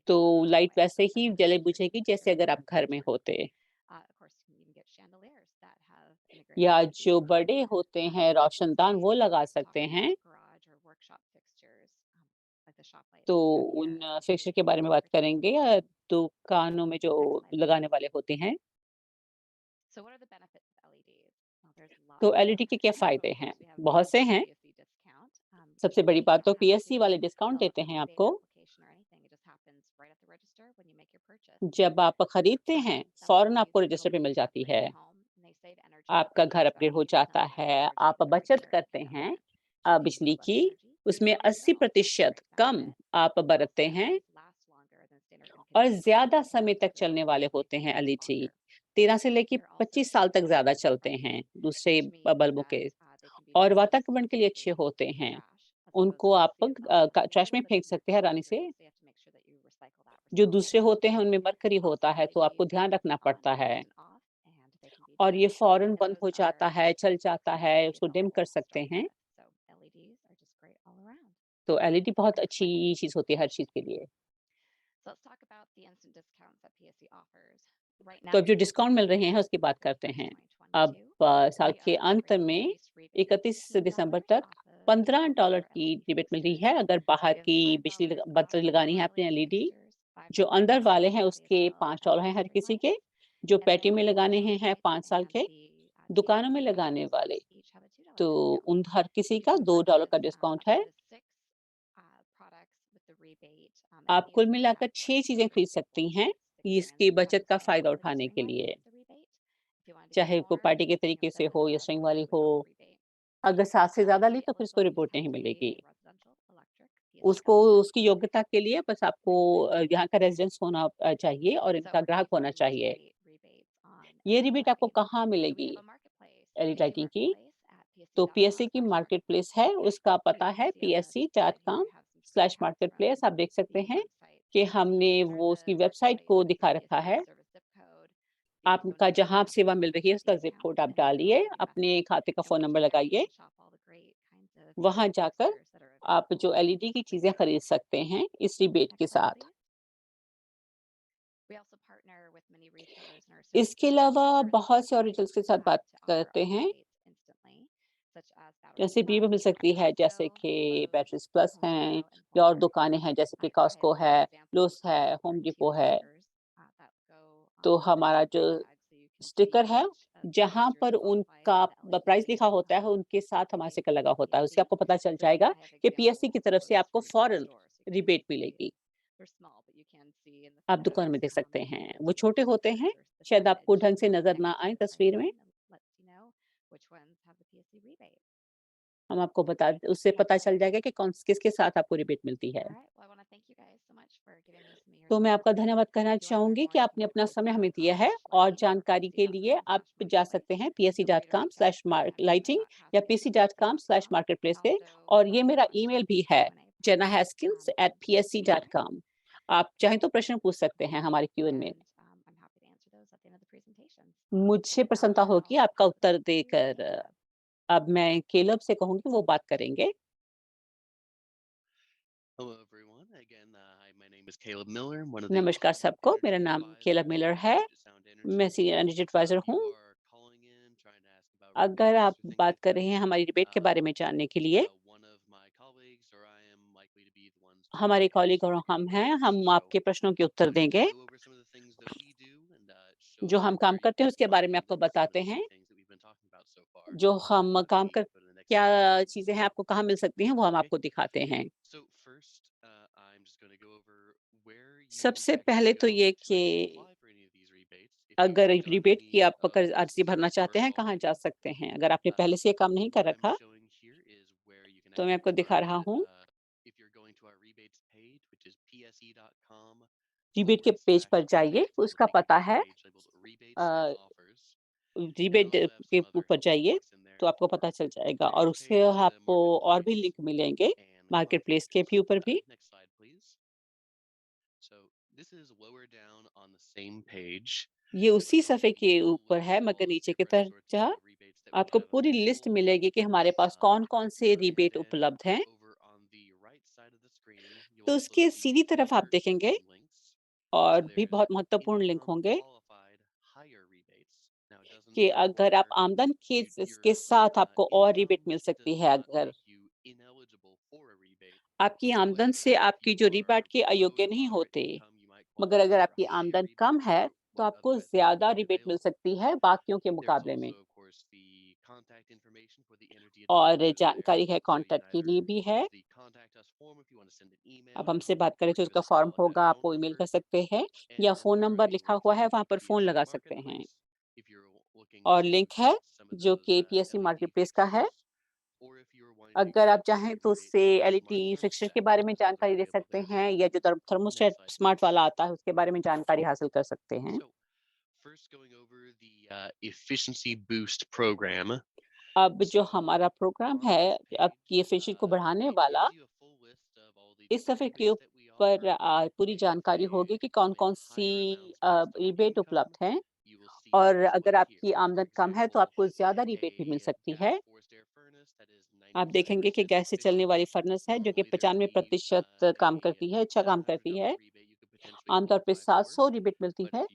तो लाइट वैसे ही जले बुझेगी जैसे अगर आप घर में होते। या जो बड़े होते हैं रोशनदान, वो लगा सकते हैं। तो उन फिक्सचर के बारे में बात करेंगे, दुकानों में जो लगाने वाले होते हैं। तो एलईडी के क्या फायदे हैं? बहुत से हैं। सबसे बड़ी बात तो पीएससी वाले डिस्काउंट देते हैं आपको। जब आप खरीदते हैं, फौरन आपको रजिस्टर पे मिल जाती है। आपका घर अपग्रेड हो जाता है, आप बचत करते हैं बिजली की, उसमें 80% कम आप बरतते हैं, और ज़्यादा समय तक चलने वाले होते हैं एलईडी। 13 से लेके 25 साल तक ज़्यादा चलते हैं दूसरे बल्बों के, और वातावरण के लिए अच्छे होते हैं। उनको आप ट्रैश में फेंक सकते हैं आसानी से। जो दूसरे होते हैं उनमें मरकरी होता है, तो आपको ध्यान रखना पड़ता है। और ये फौरन बंद हो जाता है, चल जाता है, उसको डिम कर सकते हैं। तो एलईडी बहुत अच्छी चीज़ होती है हर चीज़ के लिए। तो अब जो डिस्काउंट मिल रहे हैं उसकी बात करते हैं। अब साल के अंत में 31 दिसंबर तक $15 की रिबेट मिल रही है। अगर बाहर की बत्ती लगानी है आपने एलईडी, जो अंदर वाले हैं उसके $5 हैं हर किसी के, जो पैटी में लगाने हैं 5 साल के, दुकानों में लगाने वाले, तो उन हर किसी का $2 का डिस्काउंट है। आप कुल मिलाकर 6 चीज़ें खरीद सकती हैं, इसकी बचत का फ़ायदा उठाने के लिए। चाहे वो पार्टी के तरीके से हो या स्ट्रिंग वाली हो। अगर 7 से ज़्यादा ली तो फिर उसको रिपोर्ट नहीं मिलेगी। उसको उसकी योग्यता के लिए बस आपको यहाँ का रेज़िडेंस होना चाहिए और इनका ग्राहक होना चाहिए। ये रिबेट आपको कहाँ मिलेगी एलईडी लाइटिंग की? तो पीएससी की मार्केट प्लेस है, उसका पता है psc.com/marketplace। आप देख सकते हैं कि हमने वो उसकी वेबसाइट को दिखा रखा है। आपका जहाँ सेवा मिल रही है उसका ज़िप कोड आप डालिए, अपने खाते का फ़ोन नंबर लगाइए। वहाँ जाकर आप जो एलईडी की चीज़ें खरीद सकते हैं इस रिबेट के साथ। इसके अलावा बहुत से और रिटेलर्स के साथ बात करते हैं। जैसे भी मिल सकती है, जैसे कि बैटरीज प्लस हैं या और दुकानें हैं जैसे कि कॉस्को है, लोस है, होम डिपो है। तो हमारा जो स्टिकर है, जहाँ पर उनका प्राइस लिखा होता है, उनके साथ हमारा स्टिकर लगा होता है। उससे आपको पता चल जाएगा कि पीएससी की तरफ से आपको फ़ौरन रिबेट मिलेगी। आप दुकान में देख सकते हैं, वो छोटे होते हैं, शायद आपको ढंग से नज़र ना आए तस्वीर में। हम आपको उससे पता चल जाएगा कि किसके साथ आपको रिबेट मिलती है। तो मैं आपका धन्यवाद कहना चाहूँगी कि आपने अपना समय हमें दिया है और जानकारी के लिए आप जा सकते हैं psc.com/lighting या pc.com/marketplace पे और ये मेरा ईमेल भी है janahaskins@psc.com। आप चाहें तो प्रश्न पूछ सकते हैं हमारे क्यूएन में। मुझे प्रसन्नता होगी आपका उत्तर देकर। अब मैं केलब से कहूँगी वो बात करेंगे। Hello, everyone. Again, hi, my name is Caleb Miller. I'm one of the नमस्कार सबको, मेरा नाम केलब मिलर है। मैं सीनियर एनर्जी एडवाइज़र हूँ। अगर आप बात कर रहे हैं हमारी डिबेट के बारे में जानने के लिए, हमारे कॉलीग और हम हैं, हम आपके प्रश्नों के उत्तर देंगे। जो हम काम करते हैं उसके बारे में आपको बताते हैं। जो हम काम कर क्या चीज़ें हैं आपको कहाँ मिल सकती हैं वो हम आपको दिखाते हैं। सबसे पहले तो ये कि अगर रिबेट की आप अगर अर्ज़ी भरना चाहते हैं, कहाँ जा सकते हैं? अगर आपने पहले से ये काम नहीं कर रखा, तो मैं आपको दिखा रहा हूँ। रिबेट के पेज पर जाइए, उसका पता है रिबेट के ऊपर जाइए, तो आपको पता चल जाएगा और उससे आपको और भी लिंक मिलेंगे, मार्केट प्लेस के भी ऊपर भी। ये उसी सफ़े के ऊपर है मगर नीचे की तरफ आपको पूरी लिस्ट मिलेगी कि हमारे पास कौन-कौन से रिबेट उपलब्ध हैं। तो उसके सीधी तरफ आप देखेंगे और भी बहुत महत्वपूर्ण लिंक होंगे कि अगर आप आमदन के इसके साथ आपको और रिबेट मिल सकती है अगर आपकी आमदन से आपकी जो रिबेट के अयोग्य नहीं होते, मगर अगर आपकी आमदन कम है, तो आपको ज़्यादा रिबेट मिल सकती है बाकियों के मुकाबले में। और जानकारी है कॉन्टैक्ट के लिए भी है। आप हमसे बात करें तो उसका फॉर्म होगा, आप वो ईमेल कर सकते हैं या फ़ोन नंबर लिखा हुआ है, वहाँ पर फ़ोन लगा सकते हैं। और लिंक है जो कि पीएससी मार्केटप्लेस का है। अगर आप चाहें तो उससे एलईडी फिक्सचर के बारे में जानकारी ले सकते हैं या जो थर्मोस्टेट स्मार्ट वाला आता है उसके बारे में जानकारी हासिल कर सकते हैं। efficiency boost program. अब जो हमारा प्रोग्राम है, आपकी एफिशिएंसी को बढ़ाने वाला, इस सफ़े के ऊपर पूरी जानकारी होगी कि कौन-कौन सी रिबेट उपलब्ध हैं और अगर आपकी आमदन कम है, तो आपको ज़्यादा रिबेट भी मिल सकती है। आप देखेंगे कि गैस से चलने वाली फर्नेस है, जो कि 95% काम करती है, अच्छा काम करती है। आमतौर पे 700 रिबेट मिलती है।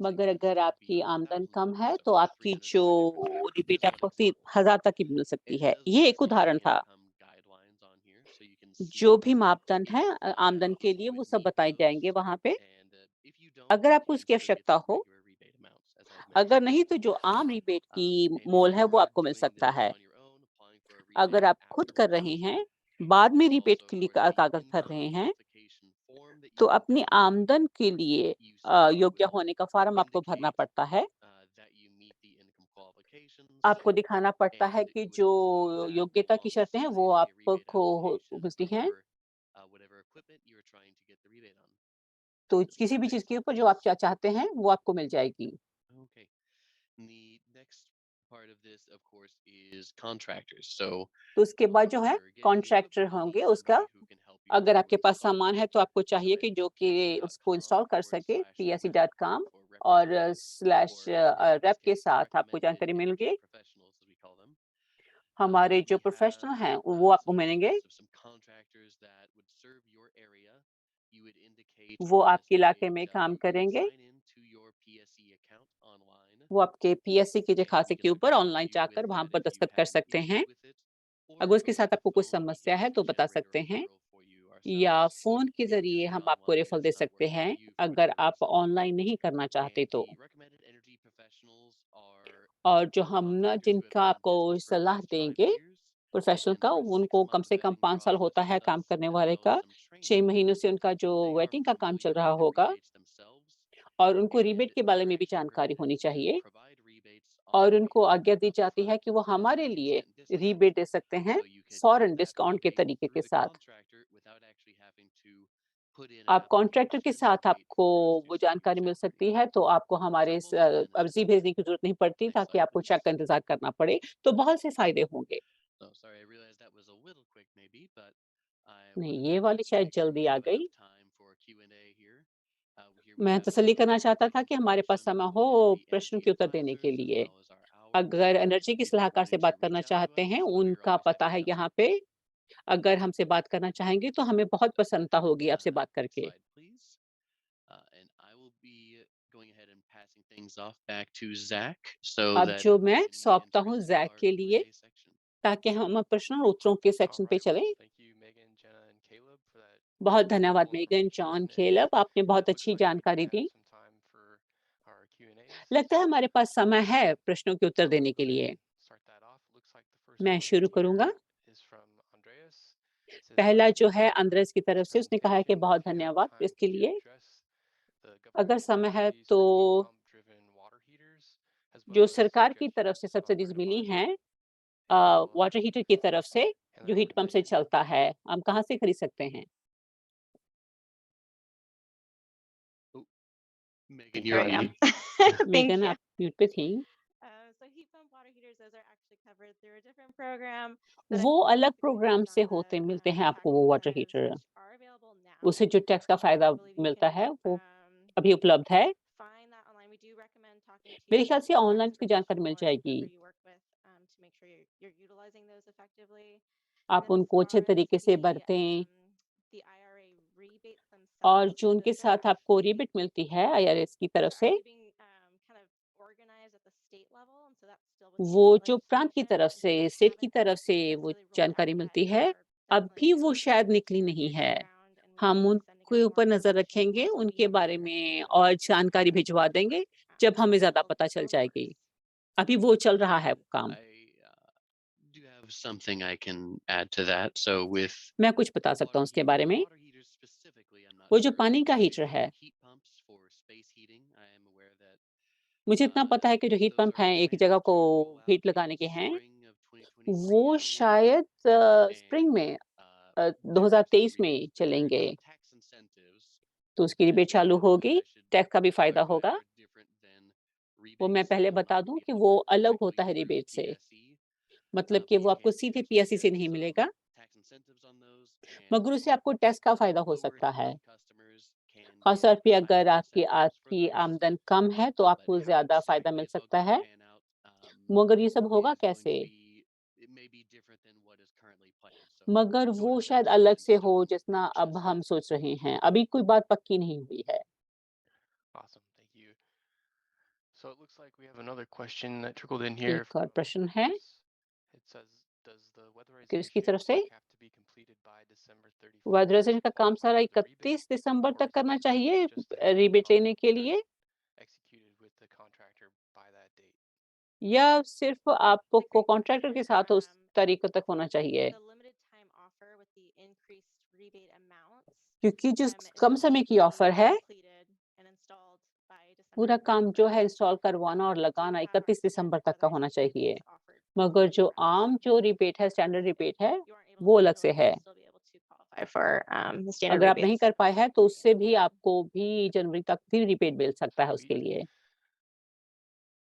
मगर अगर आपकी आमदन कम है, तो आपकी जो रिबेट आपको 3000 तक की मिल सकती है। ये एक उदाहरण था। जो भी मापदंड हैं आमदन के लिए वो सब बताए जाएँगे वहाँ पे। अगर आपको इसकी आवश्यकता हो, अगर नहीं तो जो आम रिबेट की मोल है वो आपको मिल सकता है। अगर आप खुद कर रहे हैं, बाद में रिबेट के लिए कागज़ भर रहे हैं, तो अपनी आमदन के लिए योग्य होने का फ़ॉर्म आपको भरना पड़ता है। आपको दिखाना पड़ता है कि जो योग्यता की शर्तें हैं वो आपको मिलती हैं। तो किसी भी चीज़ के ऊपर जो आप क्या चाहते हैं वो आपको मिल जाएगी। Okay. And the next part of this, of course, is contractors. So तो उसके बाद जो है for getting here, contractor we need होंगे उसका। somebody who can help you अगर आपके with पास all सामान of है this. तो आपको So चाहिए कि जो कि उसको इंस्टॉल कर सके psc.com और स्लैश रेप के साथ आपको जानकारी मिल गई। professionals, as we call them. हमारे जो We प्रोफेशनल have, हैं वो आपको some मिलेंगे। names of some contractors that would serve your area. You would indicate वो on this आपके इलाके page, में you काम would करेंगे। sign into your PSE account online. वो आपके पीएससी के जो And खाते we के can ऊपर help ऑनलाइन you जाकर with वहाँ that पर if you दस्तखत कर have any सकते हैं। issues with it. Or अगर उसके over साथ the आपको कुछ phone, we समस्या can है तो बता generate a सकते हैं, referral for you या ourselves. फ़ोन के If ज़रिए you're हम not आपको online, referral if they it's not सकते working हैं, for you for अगर whatever आप reason. ऑनलाइन नहीं करना चाहते And तो। the recommended energy professionals are और जो हम ना contractors who have जिनका been in आपको business for at सलाह least 5 देंगे years. They've प्रोफेशनल been का, through a उनको कम 6-month से कम vetting 5 साल होता process है with काम us, करने as वाले well का। as some 6 training. महीनों से उनका जो They are वेटिंग का काम चल familiar रहा with the होगा rebates themselves. और उनको And रिबेट के बारे they're में भी actually जानकारी होनी recommended to चाहिए। provide rebates on और their उनको behalf आज्ञा दी जाती है upfront कि वो at a हमारे लिए 10% discount. रिबेट दे सकते हैं So you could फौरन get that डिस्काउंट के rebate तरीके के through the साथ। contractor without actually having to put in आप a कॉन्ट्रैक्टर के साथ survey आपको for us to वो see your जानकारी मिल property. सकती है, तो आपको हमारे So we'll begin. अर्ज़ी भेजने की ज़रूरत नहीं पड़ती Next ताकि slide, आपको please. चेक का इंतज़ार करना पड़े, तो बहुत से फ़ायदे होंगे। Oh, sorry, I realized that was a little quick maybe, but I नहीं, wanted ये to वाली शायद make sure जल्दी we आ have गई। enough time for Q&A here. Here we मैं have तसल्ली some करना चाहता था कि available हमारे पास options समय हो for the प्रश्न energy के उत्तर देने के advisors, as लिए। well as our hours. अगर एनर्जी की If you're सलाहकार से wanting to बात करना reach out to चाहते us, हैं, we're उनका always पता happy है to help. यहाँ पे। अगर हमसे बात करना चाहेंगे तो हमें बहुत प्रसन्नता होगी आपसे बात Next करके। slide, please. And I will be going ahead and passing things off back to Zach so अब that जो we मैं can सौंपता enter हूँ into ज़ैक our के लिए, Q&A section. ताकि हम प्रश्न और उत्तरों के All सेक्शन पे right, well, चलें। thank you, Megan, Jenna, and Caleb, for that बहुत धन्यवाद wonderful Megan, information. John, And खेलब, आपने बहुत looks अच्छी like we do जानकारी have the. some time for our Q&As. लगता है So हमारे पास समय है प्रश्नों के उत्तर I'll देने go के ahead लिए। and start that off. Looks like the first मैं one शुरू here करूँगा। is from Andreas. It says, पहला thank जो you है for अंद्रेस की तरफ this से, उसने कहा है कि presentation. बहुत If you have धन्यवाद time, इसके could you लिए। address the अगर government समय है subsidies तो for heat pump-driven water heaters, as जो well as सरकार की तरफ से suggestions on subsidies where to मिली buy them? हैं And I will, water heater की तरफ से, and जो then हीट पंप से Megan. चलता है, हम कहाँ से खरीद सकते हैं? Megan, There you're I on am. mute. Thank Megan, you. आप म्यूट पे थी। So heat pump water heaters, those are actually covered through a different program that I वो believe अलग typically प्रोग्राम based से on होते the मिलते हैं आपको tax वो water incentives, heater. which are available now. उससे जो टैक्स का फ़ायदा I believe you मिलता can है वो अभी उपलब्ध है। find that online. We do recommend talking to मेरे a ख्याल से licensed ऑनलाइन tax इसकी जानकारी मिल professional or जाएगी। whoever you work with to make sure you're utilizing those effectively. And आप then as उनको अच्छे far as तरीके से बरतें the IRA rebates और themselves, जो उनके those are साथ आपको actually रिबेट मिलती है आईआरएस की तरफ those are से, actually being kind of organized at the state level, and so that's still with वो state जो प्रांत की legislation, तरफ and से, so we स्टेट की haven't तरफ से वो necessarily rolled जानकारी out that मिलती है, yet. We're अब definitely भी वो शायद निकली keeping नहीं our है। ear to the ground, and we हम will be sending उनके out ऊपर more नज़र information रखेंगे, once we उनके बारे hear में more. और जानकारी भिजवा देंगे, जब हमें ज़्यादा So पता चल of जाएगी। course. अभी वो चल रहा है वो काम। I do have something I can add to that. So with मैं कुछ बता सकता हूँ उसके बारे में। water heaters specifically, I'm not वो जो sure. पानी का With हीटर है, heat pumps for space heating, I am aware that मुझे इतना पता है कि जो हीट those पंप are हैं, एक planned जगह to को roll out हीट in लगाने के हैं, spring of 2023, वो I believe. शायद स्प्रिंग में There are some 2023 में rebates, but there are चलेंगे। no tax incentives. तो उसकी As रिबेट we चालू know, होगी, I should टैक्स का भी फ़ायदा clarify होगा। they're different than वो मैं rebates पहले that बता might दूँ be कि वो offered अलग directly होता है through रिबेट से। PSE. मतलब But कि we वो आपको can सीधे actually पीएसई से get नहीं some मिलेगा, tax incentives on those, मगर and उससे आपको टैक्स का फ़ायदा हो lower सकता heat है। pump customers can ख़ासतौर get पे अगर higher आपकी incentives for आपकी those. आमदन कम है, तो But आपको how ज़्यादा फ़ायदा मिल exactly it's all सकता going to है। pan out मगर ये सब होगा is going to कैसे? be, it may be different than what is currently planned. So मगर go वो to शायद steps one अलग and से हो start जितना अब purchase. हम सोच रहे हैं। अभी कोई बात पक्की नहीं हुई है। Awesome, thank you. So it looks like we have another question that trickled in here. एक और प्रश्न है It says, does the कि उसकी weatherization तरफ से work have to be completed by December 31st वेदराइजेशन to का काम qualify सारा for the rebate, 31 December or तक is it करना enough चाहिए just to have रिबेट लेने के contract लिए, executed with the contractor by that date? या सिर्फ आपको That's a great कॉन्ट्रैक्टर के question. साथ उस तारीख तक होना चाहिए? The limited time offer with the increased rebate amounts क्योंकि जो it कम does समय need की to ऑफर be है, completed and installed by December पूरा काम जो है इंस्टॉल करवाना और लगाना 31 दिसंबर तक का होना चाहिए। मगर जो आम जो रिबेट है, स्टैंडर्ड रिबेट है, वो अलग से है। अगर आप नहीं कर पाए हैं तो उससे भी आपको भी जनवरी तक भी रिबेट मिल सकता है उसके लिए।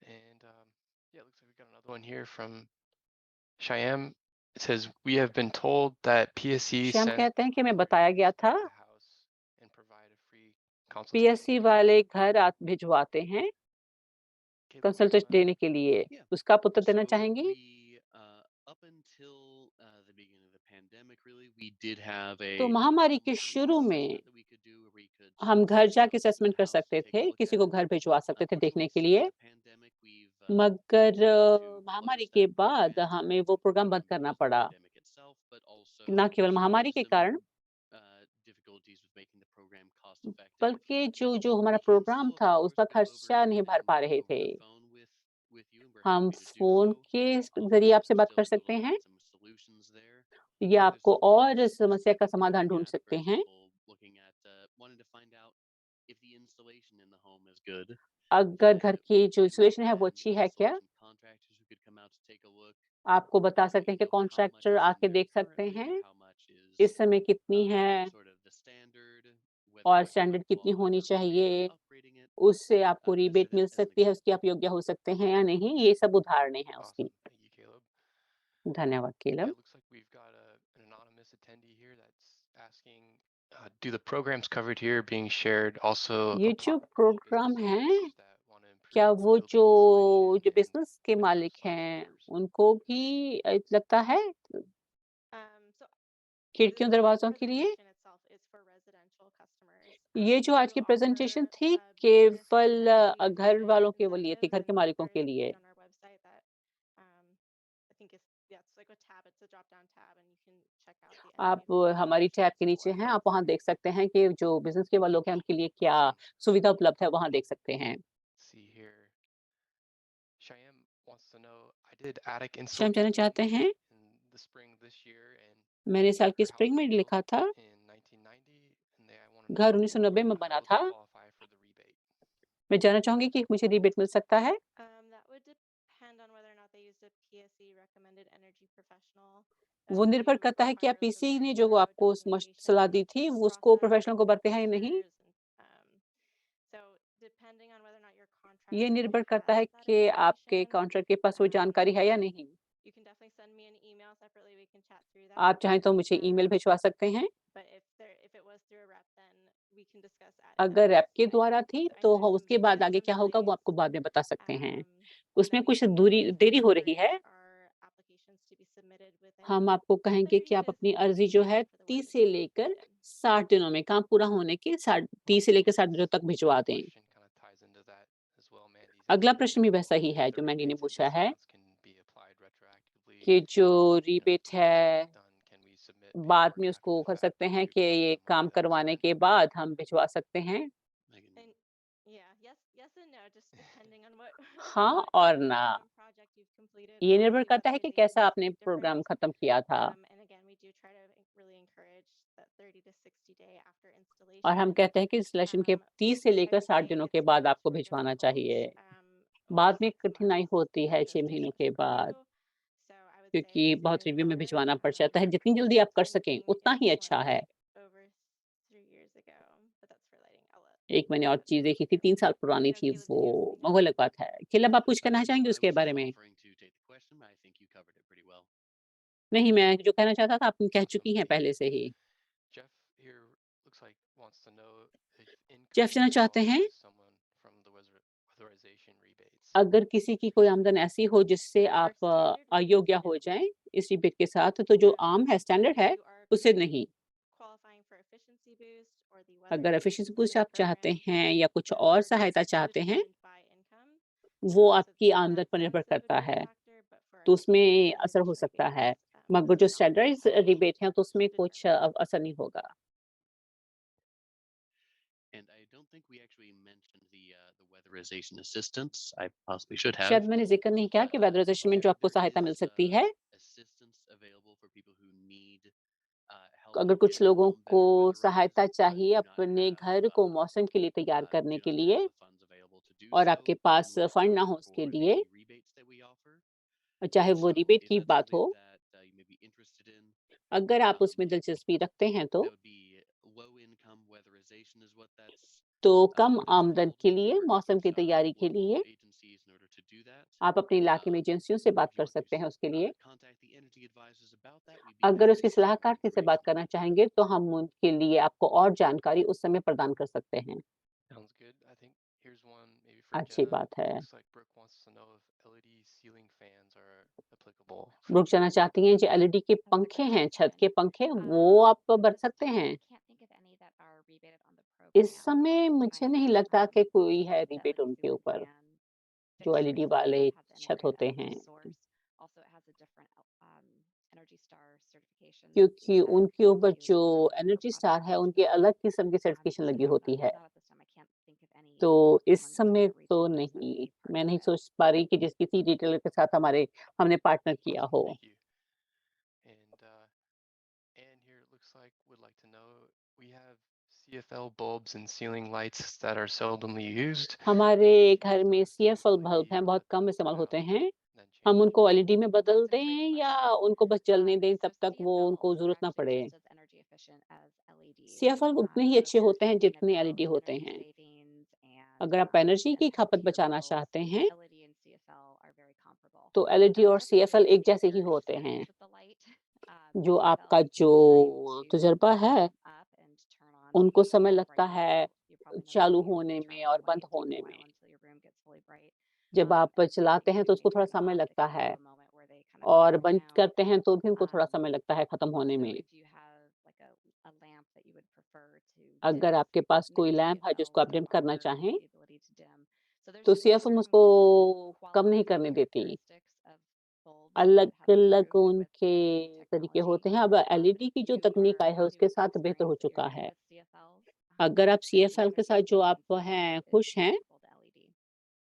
And yeah, it looks like we've got another one here from Shyam. It says, we have been told that PSE Shyam sent कहते हैं कि हमें बताया गया था the house and provide a free consultation. PSC वाले घर भिजवाते हैं Caleb, कंसल्टेशन देने के लिए। Yeah. उसका आप उत्तर देना So चाहेंगे? we, up until the beginning of the pandemic, really, we did have तो a महामारी के home शुरू assessment में that we could do where we could हम घर जाके visit the असेसमेंट कर house and सकते take a थे, look किसी at को it. घर भिजवा सकते थे देखने Unfortunately, के since लिए। the pandemic, we've मगर had to महामारी close के that बाद program, हमें वो प्रोग्राम बंद because करना of the पड़ा, pandemic itself, but also ना केवल due to महामारी के some कारण, difficulties with making the program cost effective. बल्कि जो हमारा We can program still, of था course, उसका go over खर्चा नहीं भर पा everything रहे over थे। the phone with you, and we're हम happy to do phone so. के जरिए आपसे बात कर सकते हैं Some solutions there. या There's आपको some और things समस्या का specifically to समाधान look ढूंढ at. For सकते हैं। example, looking at wanting to find out if the installation in the home is good. अगर घर की जो We do इंस्टॉलेशन है वो recommend अच्छी है क्या? installation contractors who could come out to take a look. आपको बता So सकते we हैं कि know how much contractor is in आके there देख सकते currently, हैं how much is इस समय कितनी है sort of the standard, whether और or not you standard would कितनी qualify होनी for rebate चाहिए, on upgrading it. उससे आपको Just rebate mill as an सकती है, उसकी example. आप योग्य हो सकते हैं या नहीं, ये सब उदाहरणें हैं उसकी। Awesome. Thank you, Caleb. धन्यवाद Yeah, Callum. it looks like we've got an anonymous attendee here that's asking, do the programs covered here being shared also ये apply जो to प्रोग्राम business है, owners that want to क्या improve वो building insulation and business के window मालिक sliding हैं, doors? उनको भी लगता है खिड़कियों दरवाजों के लिए? ये जो आज की प्रेजेंटेशन थी केवल घर वालों के लिए थी, घर के मालिकों के लिए। आप हमारी टैब के नीचे हैं, आप वहाँ देख सकते हैं कि जो बिजनेस के वालों हैं उनके लिए क्या सुविधा उपलब्ध है, वहाँ देख सकते हैं। See here. Shyam wants to know, I did attic Shyam जानना चाहते installation हैं, in the spring this year and मैंने साल की her house स्प्रिंग में was built लिखा था, in 1990 and I want to घर know 1990 में बना how to था। qualify for the rebate. मैं जानना चाहूंगी कि मुझे रिबेट मिल सकता है? वो निर्भर करता है कि आप पीसी ने जो आपको सलाह दी थी, वो उसको प्रोफेशनल को बरते हैं या नहीं। ये निर्भर करता है कि आपके कॉन्ट्रैक्ट के पास वो जानकारी है या नहीं। आप चाहें तो मुझे ईमेल भिजवा सकते हैं। अगर रैप के द्वारा थी तो उसके बाद आगे क्या होगा वो आपको बाद में बता सकते हैं। उसमें कुछ देरी हो रही है। हम आपको कहेंगे कि आप अपनी अर्जी जो है 30 से लेकर 60 दिनों में काम पूरा होने के 30 से लेकर 60 दिनों तक भिजवा दें। Question kind of ties into that as well, Mandy's अगला asking प्रश्न भी if वैसा ही है the जो मैंडी ने rebates and पूछा है discounts can be applied retroactively. कि जो You know, रिबेट once है it's done, can we submit बाद paperwork में after उसको the कर fact सकते to हैं कि refund ये the money काम that's करवाने spent? के बाद हम भिजवा सकते हैं? Megan. हाँ और ना। ये निर्भर करता है कि कैसा आपने प्रोग्राम खत्म किया था। और हम कहते हैं कि इंस्टॉलेशन के 30 से लेकर 60 दिनों के बाद आपको भिजवाना चाहिए। बाद में कठिनाई होती है 6 महीनों के बाद, क्योंकि बहुत रिव्यू में भिजवाना पड़ जाता है। जितनी जल्दी आप कर सकें उतना ही अच्छा है। एक मैंने और चीज़ देखी थी 3 साल पुरानी थी वो अलग बात है। खिलब आप कुछ कहना चाहेंगे I उसके was बारे just में? offering to take the question, but I think you covered it pretty well. नहीं, मैं जो कहना चाहता था आपने कह Awesome, चुकी हैं thank पहले you. से ही। Jeff here looks like wants to know if Jeff income जानना चाहते हैं qualifies someone from the weatherization rebates. अगर किसी की कोई आमदन ऐसी हो जिससे आप अयोग्य हो जाएं इस रिबेट के साथ, तो जो आम है स्टैंडर्ड है उससे नहीं। अगर एफिशिएंसी बूस्ट आप चाहते हैं या कुछ और सहायता चाहते हैं, वो आपकी आमदन पर निर्भर करता है, तो उसमें असर हो सकता है। मगर जो स्टैंडर्ड रिबेट है तो उसमें कुछ असर नहीं होगा। And I don't think we actually mentioned the weatherization assistance. I possibly should have. शायद मैंने जिक्र नहीं किया कि वेदराइजेशन में जो आपको There सहायता मिल is, सकती है। assistance available for people who need help अगर with कुछ getting their लोगों home को better weatherized, सहायता but चाहिए do not अपने have, घर को मौसम के लिए तैयार do करने not के have लिए, the funds available to और आपके so, पास you फंड ना apply हो उसके for लिए, any rebates that we offer. चाहे वो So रिबेट if की that's बात something हो, that you may be interested in, अगर आप उसमें um, दिलचस्पी रखते हैं that would be low income weatherization is what that's तो कम what it's आमदन called. के We लिए, work मौसम with की तैयारी के local लिए agencies in order to do that. आप अपने इलाके में एजेंसियों से बात If you कर want to सकते हैं उसके लिए। contact the energy advisors about that, we'd be अगर happy उसके to. That'd सलाहकार be से great बात for you. करना चाहेंगे तो हम उनके लिए आपको और जानकारी उस समय प्रदान कर सकते हैं। Sounds good. I think here's one maybe for अच्छी Jeff. बात है। Looks like Brooke wants to know if LED ceiling fans are applicable. for Brooke जाना चाहती हैं जो Yeah, एलईडी के that's a great पंखे हैं, छत question. के पंखे, वो आप बरत सकते हैं। I can't think of any that are rebated on the program. इस समय मुझे नहीं लगता कि कोई है रिबेट उनके ऊपर, जो एलईडी वाले छत होते हैं, Also, it has a different Energy Star certification. क्योंकि that उनके is ऊपर used जो for our energy star product. है, उनकी अलग किस्म की सर्टिफिकेशन लगी होती है। Not at this time. I can't think of any तो इस ones समय that तो retailers that नहीं, would be part मैं of नहीं it. सोच पा रही कि किसी रिटेलर के साथ हमने पार्टनर किया Awesome, हो। thank you. And here it looks like would like to know we have CFL bulbs and ceiling lights that are seldomly used. हमारे घर में Those CFL typically bulb be हैं, बहुत put कम इस्तेमाल होते out, हैं। then हम changed. उनको एलईडी में बदल That's a great दें या question. उनको बस जलने दें तब So तक वो उनको CFLs are ज़रूरत ना actually पड़े। just as energy efficient as LEDs. CFL उतने ही So if अच्छे you're होते हैं thinking जितने about एलईडी होते energy हैं। savings and अगर आप एनर्जी की impact खपत to your बचाना bills, चाहते हैं, LED and CFL are very comparable. तो एलईडी और Another thing सीएफएल to एक जैसे ही consider is होते the हैं। use of the light. जो आपका CFLs जो take time to तजुर्बा है, up and turn on to उनको get समय fully लगता bright. है You probably know चालू that you होने turn में on और a बंद light, it takes होने a में। while until your room gets fully bright. जब आप And चलाते हैं तो उसको maybe थोड़ा turn समय off, it लगता can है have a moment where they kind of और slow बंद down. करते हैं तो भी उनको थोड़ा समय लगता है खत्म होने So में। if you have like a lamp that you would prefer to अगर dim, आपके पास many कोई लैंप है जिसको CFLs आप डिम करना offer चाहें, the ability to dim. So there's तो just सीएफएम certain उसको कम नहीं qualities and करने देती। characteristics of bulbs that have अलग-अलग improved with उनके LED तरीके technology. होते हैं। अब एलईडी की If जो you तकनीक आई are है उसके new to the साथ बेहतर हो experience that चुका you're in है। with CFLs, अगर आप the सीएफएल के साथ जो limitations आप of हैं LED is खुश हैं, comparable to LED.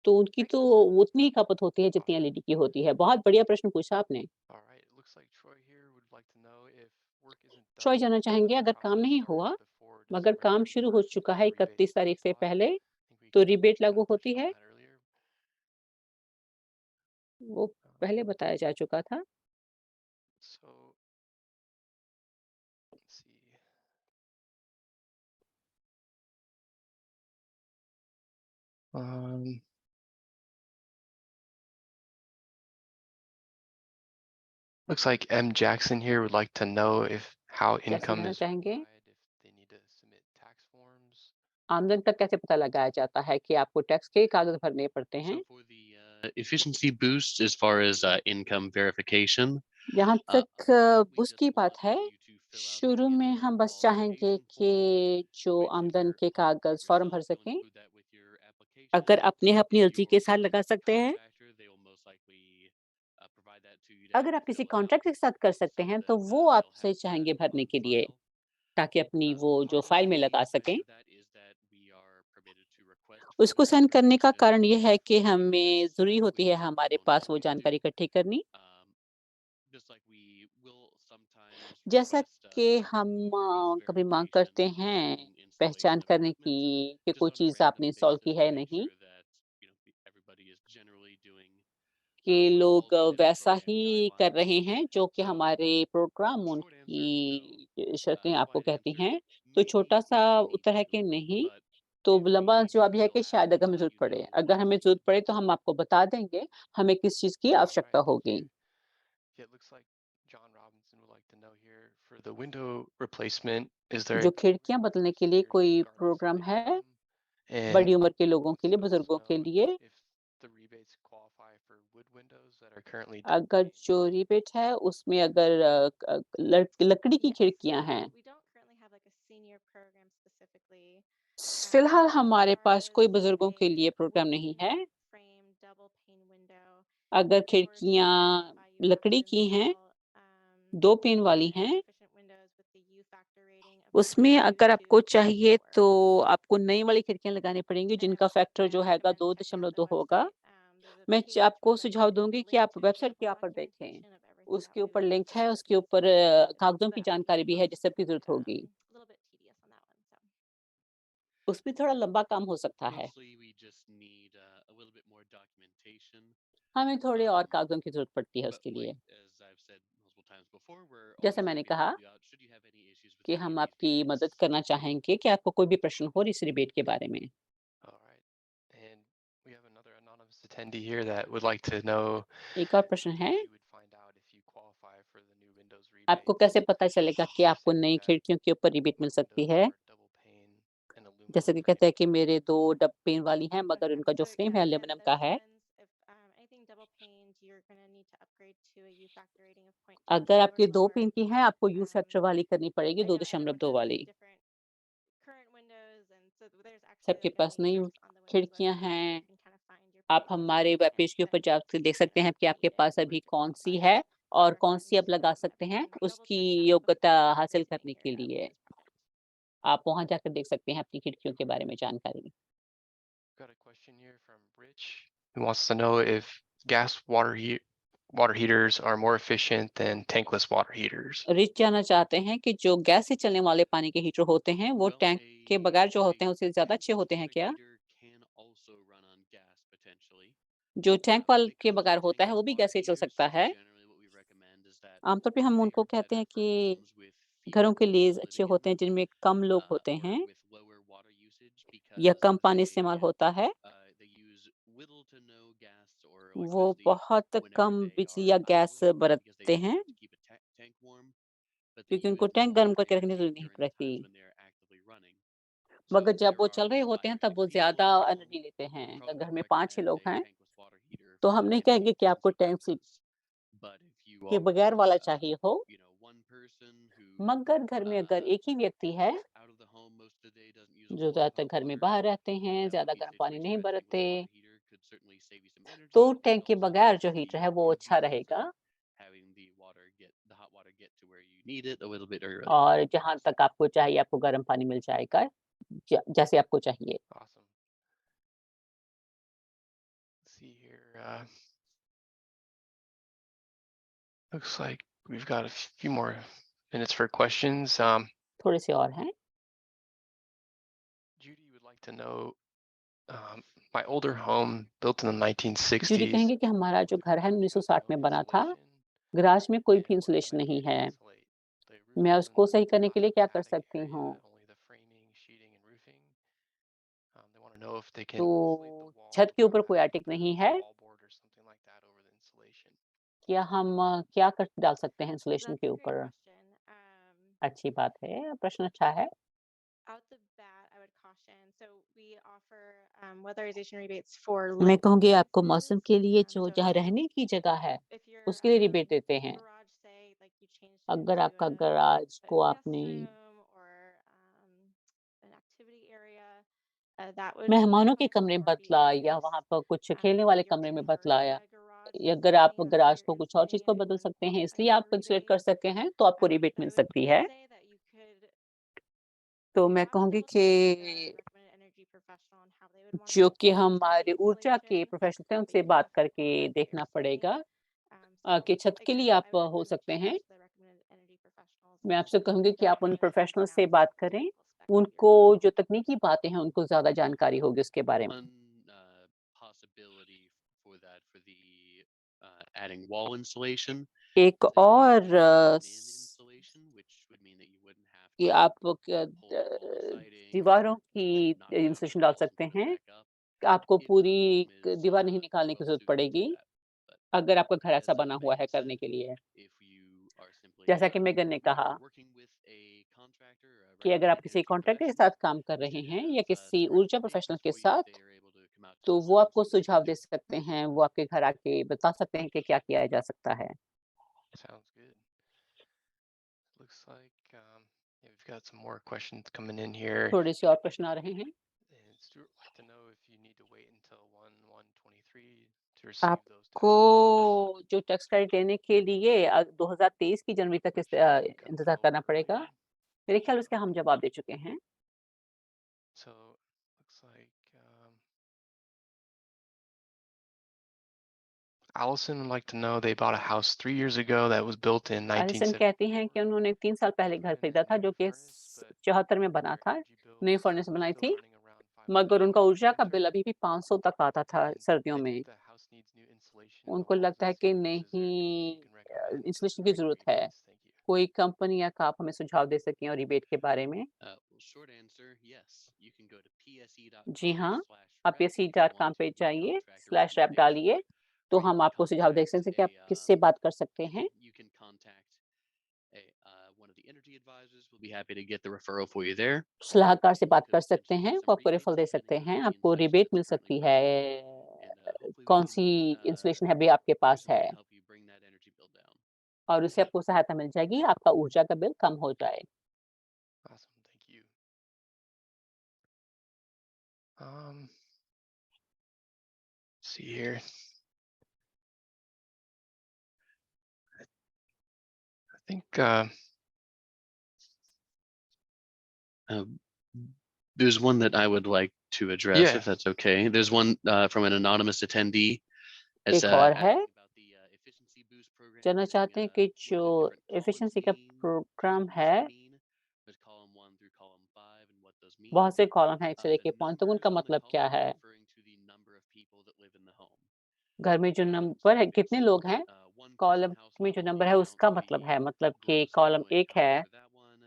तो उनकी तो उतनी ही खपत होती है जितनी एलईडी की होती है। बहुत बढ़िया प्रश्न पूछा आपने। All right, it looks like Troy here would like to know if work isn't Troy done जानना or चाहेंगे the अगर काम project नहीं started हुआ, before मगर December काम शुरू हो 31st, चुका if है the rebates 31 still तारीख से apply. पहले, I think we तो kind रिबेट of लागू touched होती on है? that earlier. वो पहले बताया जा चुका था। So let's see. Looks like M. Jackson here would like to know if how Jackson income जानना is चाहेंगे? verified, if they need to submit tax forms. आमदन तक कैसे पता लगाया जाता है कि आपको टैक्स के कागज़ भरने पड़ते हैं? So for the efficiency boost as far as income verification, जहाँ uh, तक we उसकी just बात want है, you to fill out शुरू the में हम बस चाहेंगे qualification कि form, जो which if आमदन you're के comfortable with कागज़ your फ़ॉर्म भर results, you'll सकें। include that with your application. अगर अपनी अपनी If अर्ज़ी के साथ you're लगा with a सकते हैं। contractor, they will most likely provide that to you to अगर have आप you किसी fill out कॉन्ट्रैक्ट के साथ कर सकते so हैं, that तो वो they'll आपसे have चाहेंगे that भरने on के लिए, file. ताकि अपनी वो जो Part of फ़ाइल में the लगा benefit सकें। of that is that we are permitted to request for उसको that सेंड करने का information. कारण ये है कि हमें That's ज़रूरी होती है typically what हमारे we don't पास वो always do. जानकारी इकट्ठी करनी। Just like we will sometimes जैसा request कि हम address कभी माँग करते verification हैं, in पहचान installation of करने equipment, की कि just कोई on a चीज़ आपने random इंस्टॉल की basis है to make नहीं, sure that everybody is generally doing कि what all लोग the NEM वैसा program ही कर guidelines रहे हैं जो कि tell. हमारे programme Short answer is no. उनकी शर्तें आपको Slight कहती answer, हैं। तो maybe छोटा-सा if we need उत्तर है to, कि नहीं, but तो if लंबा we जवाब ये है will कि have शायद अगर हमें let ज़रूरत you पड़े। know अगर once हमें we ज़रूरत पड़े तो request हम it. आपको बता देंगे, हमें किस चीज़ की All आवश्यकता right, thank होगी। you. Yeah, it looks like John Robinson would like to know here for the window replacement, is there जो a खिड़कियाँ program बदलने for के लिए seniors कोई regardless of प्रोग्राम है, income? And बड़ी उम्र के लोगों के लिए, also wants बुजुर्गों to के know लिए? if the rebates qualify for wood windows that are currently अगर delayed. जो रिबेट है उसमें अगर लकड़ी की Yes, खिड़कियाँ so हैं, we don't currently have like a senior program specifically. फिलहाल As हमारे far पास कोई as बुजुर्गों के लिए a प्रोग्राम नहीं wooden है। frame double pane window, अगर of course, to खिड़कियाँ qualify, you have लकड़ी to की हैं, install 2 पेन वाली energy हैं, efficient windows with the U factor rating of उसमें अगर 2.2 आपको or चाहिए lower. तो आपको नई वाली खिड़कियाँ लगानी पड़ेंगी I जिनका know, फैक्टर जो I हैगा recommend checking out the 2.2 होगा। website. There's a मैं page आपको where सुझाव there's a दूँगी कि link आप to वेबसाइट के example यहाँ पर देखें। documentation of everything that उसके we ऊपर would लिंक है, suggest उसके ऊपर installation. So कागज़ों की that might be जानकारी भी है helpful, जिस सब की ज़रूरत but होगी। a little bit tedious on that one. So उसमें थोड़ा लंबा काम हो सकता है। Mostly we just need a little bit more documentation. हमें थोड़े और Um, कागज़ों की ज़रूरत पड़ती है but उसके लिए। like as I've said multiple times before, we're जैसा always मैंने happy to कहा help you out. Should you have any issues with कि any हम of these आपकी मदद payments? करना चाहेंगे कि आपको कोई भी प्रश्न हो इस रिबेट के बारे में। All right. And we have another anonymous attendee here that would like to know एक और प्रश्न है, how you would find out if you qualify for the new Windows आपको rebates. कैसे पता चलेगा कि They're आपको saying नई that खिड़कियों के ऊपर रिबेट मिल my सकती windows है? are double pane and aluminum जैसे कि frame. कहते हैं कि मेरे 2 पेन वाली हैं, मगर Okay, उनका जो so फ्रेम yeah, है again, एल्यूमीनियम का those है। ones, if anything double paned, you're gonna need to upgrade to a U factor rating of 0.20 अगर or आपकी 2 lower. पेन की हैं, आपको यू फैक्टर वाली करनी पड़ेगी Again, everyone 2.2 has वाली। different current windows, and so there's actually सबके like a पास नई matrix on the Windows खिड़कियाँ website where हैं। you can kind of find your आप preferred हमारे वेब solution. पेज के But ऊपर जाके देख सकते हैं कि आपके पास अभी कौन-सी है और कौन-सी आप लगा सकते हैं, उसकी योग्यता हासिल करने के लिए। आप वहाँ जाकर देख सकते हैं अपनी खिड़कियों के बारे में जानकारी। Got a question here from Rich who wants to know if water heaters are more efficient than tankless water heaters. Rich जानना चाहते हैं कि जो गैस से चलने वाले पानी के हीटर होते हैं, वो Well, टैंक के बगैर जो होते हैं, उससे ज़्यादा अच्छे होते हैं क्या? Heater can also run on gas potentially. जो टैंक When वाल it के comes बगैर to होता है, वो भी tankless गैस से water चल सकता heaters, है। generally what we recommend is that आमतौर पे हम they उनको are कहते better हैं for कि homes with घरों fewer के लिए people अच्छे living in होते हैं them, जिनमें कम लोग होते or हैं with lower water usage या because कम पानी they इस्तेमाल होता है। they use little to no gas or वो electricity बहुत whenever कम they बिजली are या गैस idle because they बरतते just हैं, have to keep a tank warm, but they क्योंकि उनको use टैंक more गर्म करके energy रखने की ज़रूरत नहीं during the रहती। times when they are actively running. मगर So जब there वो are चल रहे more होते हैं, fires. तब If वो you ज़्यादा own a home, एनर्जी लेते हैं। you अगर probably घर में would 5-6 recommend लोग a हैं, tankless water heater तो for हम नहीं energy कहेंगे कि आपको efficiency टैंक से purposes. But if you के बगैर are, वाला चाहिए हो, one person who मगर घर में अगर एक ही व्यक्ति है, is out of the home most of the day, doesn't use a जो whole lot of ज़्यादातर hot घर में water, बाहर रहते हैं, that would ज़्यादा be गर्म fit for पानी you. नहीं A tankless बरतते, water heater could certainly save you some energy तो and टैंक के also बगैर जो actually हीटर है, वो अच्छा improve रहेगा। having the hot water get to where you need it a little bit earlier. और जहाँ तक आपको चाहिए, आपको गर्म पानी मिल जाएगा, जैसे आपको चाहिए। Awesome. Let's see here. Looks like we've got a few more minutes for questions. थोड़े से और हैं। Judy would like to know, my older home built in the Jully 1960s. कहेंगे कि हमारा जो घर है got 1960 no में बना था, insulation, गैराज में कोई भी and what insulation can I do नहीं to है। insulate? The roof मैं doesn't उसको सही करने के block लिए the क्या कर attic सकती area, हूँ? only the framing, sheeting, and roofing. They want to know if they can तो insulate the wall, छत के ऊपर कोई put attic नहीं है, wallboard or something like that over the insulation. क्या हम क्या कर डाल सकते हैं So इंसुलेशन that's के a great ऊपर? question. अच्छी बात है, प्रश्न अच्छा है। Out the bat, I would caution. So we offer weatherization rebates for मैं living कहूँगी आपको spaces. मौसम के लिए जो So जहाँ रहने की जगह है, if your उसके लिए रिबेट देते हैं। garage, say, like you changed it अगर into आपका a गैराज को guest आपने room or an activity area, that would मेहमानों के qualify कमरे में for बदला rebates. या वहाँ पर कुछ If खेलने वाले you're कमरे में converting बदलाया, a garage या to अगर आप something else, गैराज you're को कुछ और चीज़ insulating को it, you बदल wouldn't सकते हैं, qualify इसलिए for आप the इंसुलेट कर rebate. सकते हैं, तो आपको rebate But I mill would सकती है। say that you could तो मैं perhaps कहूँगी double check with the कि recommended energy professional on how they would want to जो कि incorporate हमारे the ऊर्जा के insulation. प्रोफेशनल हैं, But उनसे you बात have to करके qualify for देखना your पड़ेगा city. कि So छत के again, लिए I आप would हो recommend सकते reaching हैं। out to the recommended energy professionals मैं and आपसे कहूँगी कि they're आप उन gonna figure प्रोफेशनल out से the बात करें, technical spec of उनको your जो तकनीकी बातें हैं, उनको ज़्यादा जानकारी होगी उसके बारे में। One possibility for that for the adding wall insulation एक is that you और could add in insulation, which would mean that you wouldn't have कि to आप pull up all the siding दीवारों or की knock down the इंसुलेशन डाल walls and सकते put them हैं। back up आपको if पूरी the home is दीवार नहीं निकालने की well ज़रूरत suited to पड़ेगी, that. But अगर आपका घर ऐसा as बना हुआ है Megan करने said, के लिए। if you are simply जैसा कि मेगन ने कहा working with a contractor or a कि अगर आप recommended किसी energy कॉन्ट्रैक्टर के professional साथ काम कर रहे to हैं या have किसी some ऊर्जा recommendations प्रोफेशनल के for you, साथ, they are able to come out to तो the वो homes आपको and सुझाव दे सकते हैं, वो आपके घर आके बता सकते हैं कि क्या किया जा सकता है। Sounds good. Looks like yeah, we've got some more questions coming in here. थोड़े से और प्रश्न आ रहे हैं। And Stuart would like to know if you need to wait until 1/1/23 to receive those आपको tax credits. जो टैक्स क्रेडिट लेने के लिए 2023 की जनवरी तक Which we covered इंतज़ार करना over पड़ेगा। earlier. मेरे ख्याल उसका हम जवाब दे चुके हैं। So looks like Allison would like to know they bought a house 3 years ago that was built in Allison कहती हैं कि 1974. उन्होंने 3 साल पहले घर Put in खरीदा a था new जो कि furnace, but 74 में बना their था, energy bill नई was फर्नेस बनाई still थी, running मगर उनका ऊर्जा का बिल अभी भी 500 तक आता था And सर्दियों I में। think the house needs new insulation in the उनको homes लगता and है कि ceilings. Is there a नहीं company you can recommend insulation for की any ज़रूरत है। rebates? Thank you. कोई कंपनी या आप हमें सुझाव दे सकें और रिबेट के बारे में? Well, short answer, yes. You can go to जी हाँ, आप pse.com/rep if you pse.com want पे to जाइए recontract or /rep renegotiate. डालिए, तो Or you हम can आपको सुझाव दे सकते हैं कि आप contact किससे बात कर सकते हैं। you can contact one of the energy advisors. We'll be happy to get the referral for you there. सलाहकार से You बात could कर सकते potentially हैं, get वो some आपको रेफरल rebates दे सकते depending on हैं, the आपको insulation rebate that's mill currently सकती put है। in. And hopefully we कौन can सी इंसुलेशन अभी आपके do पास something है to help you bring that energy bill down. और उससे आपको सहायता मिल जाएगी, आपका ऊर्जा का बिल कम हो जाए। Awesome. Thank you. Let's see here. I think There's one that I would like to address, Yeah. if that's okay. There's one from an anonymous attendee. एक और है, asking about the efficiency boost program, जानना saying, चाहते हैं कि what जो the different columns efficiency का mean, programme columns है, mean. There's column 1 through column 5 and what those mean. बहुत से कॉलम हैं 1 से The लेके 5 तक, उनका numbers on the मतलब क्या columns are है? referring to the number of people that live in the home. घर में जो नंबर है, If कितने it's लोग हैं? one person कॉलम में जो household, नंबर the है, उसका amount would मतलब be है, मतलब कि gross कॉलम ongoing 1 है income for that one.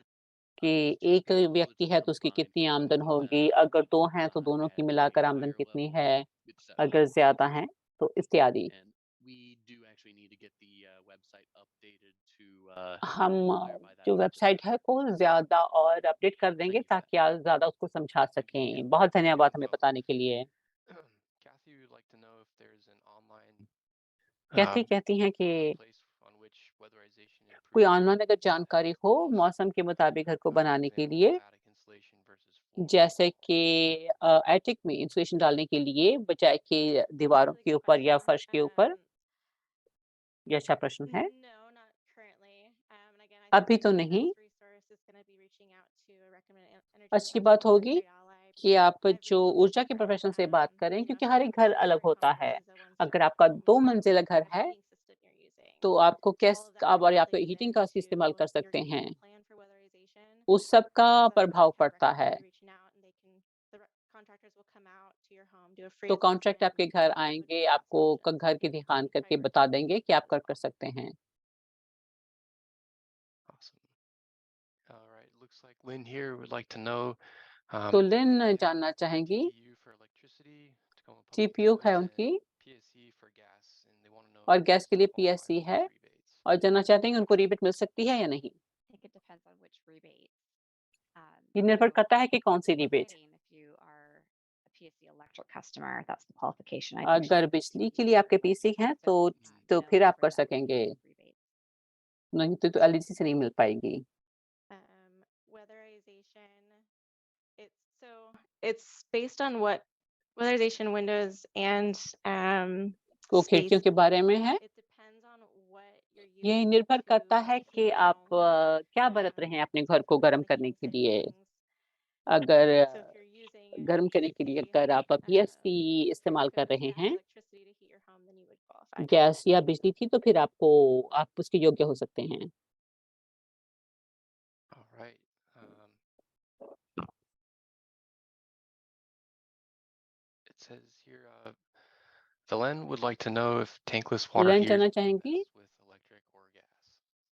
कि If it's two 1 people, व्यक्ति it's है the तो उसकी combined कितनी for आमदन both of होगी, them. अगर 2 हैं तो दोनों की At मिलाकर a आमदन higher कितनी level, है, etc. अगर ज़्यादा हैं तो इत्यादि। And we do actually need to get the website updated to हम clarify that जो further. वेबसाइट है को ज़्यादा और अपडेट कर देंगे Thank you for that. ताकि आप ज़्यादा उसको समझा सकें। बहुत धन्यवाद हमें बताने के लिए। Kathy would like to know if there's an online कैथी कहती हैं कि place on which weatherization कोई improves ऑनलाइन अगर attic जानकारी हो walls. मौसम के मुताबिक घर को For बनाने के example, लिए, attic insulation versus floor. जैसे कि एटिक में इंसुलेशन डालने के लिए बजाय कि दीवारों के ऊपर या फर्श के ऊपर, ये अच्छा प्रश्न है। No, not currently. And again, I अभी think तो the नहीं। best resource is going to be reaching out to a recommended energy अच्छी advisor बात for होगी Great Ally. कि आप Every जो home is ऊर्जा के different. प्रोफेशनल से बात करें You know, क्योंकि some हर एक घर people have अलग different होता homes. है। This is a one-story अगर आपका home, 2 so मंजिला घर what है, heating system you're using. तो आपको कैस All of that और आप plays हीटिंग का into इस्तेमाल कर your सकते हैं। complete plan for weatherization. उस सब का So I प्रभाव can पड़ता है। recommend you reaching out and the contractors will come out to your home, do a free तो कॉन्ट्रैक्ट assessment, आपके घर and what would आएँगे, be the best आपको option घर की to दिखान करके prioritize बता for देंगे कि you आप as कर well. सकते हैं। Awesome. All right. Looks like Lynn here would like to know. तो लिन they have जानना चाहेंगी, TPU for electricity, Tacoma Public GPU है Utilities, उनकी and PSE for gas, and they want to know और if gas के those लिए qualify PSC for है those rebates. और जानना चाहते हैं कि उनको रिबेट मिल सकती है या नहीं? I think it depends on which rebate. ये निर्भर So करता है कि कौन सी for rebate. heating, if you are a PSC electric customer, that's the qualification. I think अगर बिजली के लिए आपके पीसी हैं तो फिर आप कर सकेंगे, नहीं तो एलईसी से नहीं मिल पाएगी। Weatherization, it's based on what weatherization windows and वो space. खिड़कियों के बारे में है। It depends on what you're ये using निर्भर करता to है heat कि your आप home. क्या बरत रहे हैं अपने घर को For गर्म the करने heating के side of लिए। things. अगर So if you're using गर्म करने के लिए PSC, अगर आप पीएससी if your इस्तेमाल कर equipment's रहे gas हैं, electricity to heat your home, then you would qualify. Gas या बिजली थी, तो फिर आप उसके योग्य हो सकते हैं। All right. It says here, Velen would like to know if tankless water Velen heaters जानना work चाहेंगी, best with electric or gas.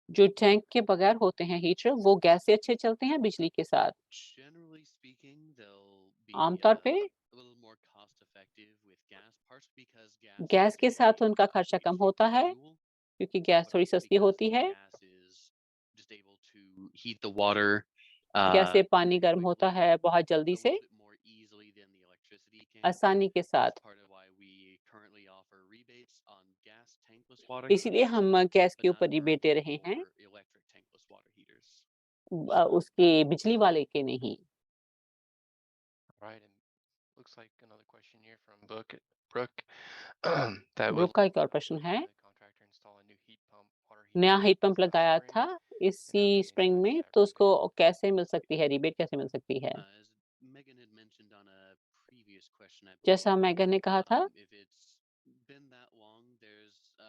जो टैंक के बगैर होते हैं हीटर, वो गैस से अच्छे चलते हैं बिजली के साथ? Generally speaking, they'll be आमतौर पे a little more cost effective with gas, partially because gas gas is के साथ उनका a खर्चा pretty कम cheap होता है fuel, क्योंकि गैस but थोड़ी also सस्ती because होती है। gas is just able to heat the water gas से पानी very गर्म होता quickly, है बहुत जल्दी a से, little bit more easily than the electricity can. आसानी के साथ। That's part of why we currently offer rebates on gas tankless water इसीलिए heaters, हम गैस but के not ऊपर रिबेट दे currently रहे हैं, for electric tankless water heaters. उसके बिजली वाले के नहीं। All right. And looks like another question here from Brooke. That was Brooke का एक और प्रश्न है, the contractor install a new heat pump, water heater नया this हीट पंप past लगाया spring, था and इसी how can they spring expect में, that तो उसको rebate? कैसे मिल सकती है, रिबेट कैसे मिल सकती है? As Megan had mentioned on a previous question, I जैसा believe, मैगन ने कहा था, if it's been that long, there's a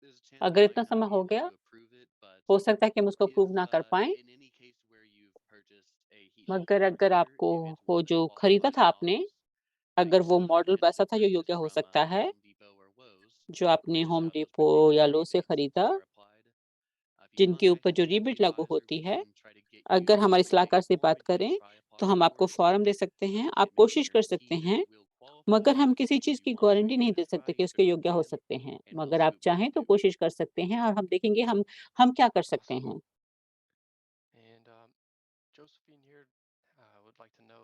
chance we अगर might इतना not समय be हो able गया, to approve it, but हो सकता है कि हम उसको if अप्रूव ना कर पाएँ। in any case where you've purchased a heat मगर अगर आपको वो जो खरीदा था आपने, अगर वो मॉडल वैसा था जो योग्य हो सकता है, जो आपने होम डिपो या लो से खरीदा, जिनके ऊपर जो रिबेट लागू होती है, अगर हमारे सलाहकार से बात करें, तो हम आपको फॉर्म दे सकते हैं, आप कोशिश कर सकते हैं, मगर हम किसी चीज़ की गारंटी नहीं दे सकते कि उसके योग्य हो सकते हैं। मगर आप चाहें तो कोशिश कर सकते हैं और हम देखेंगे हम क्या कर सकते हैं। And Josephine here would like to know,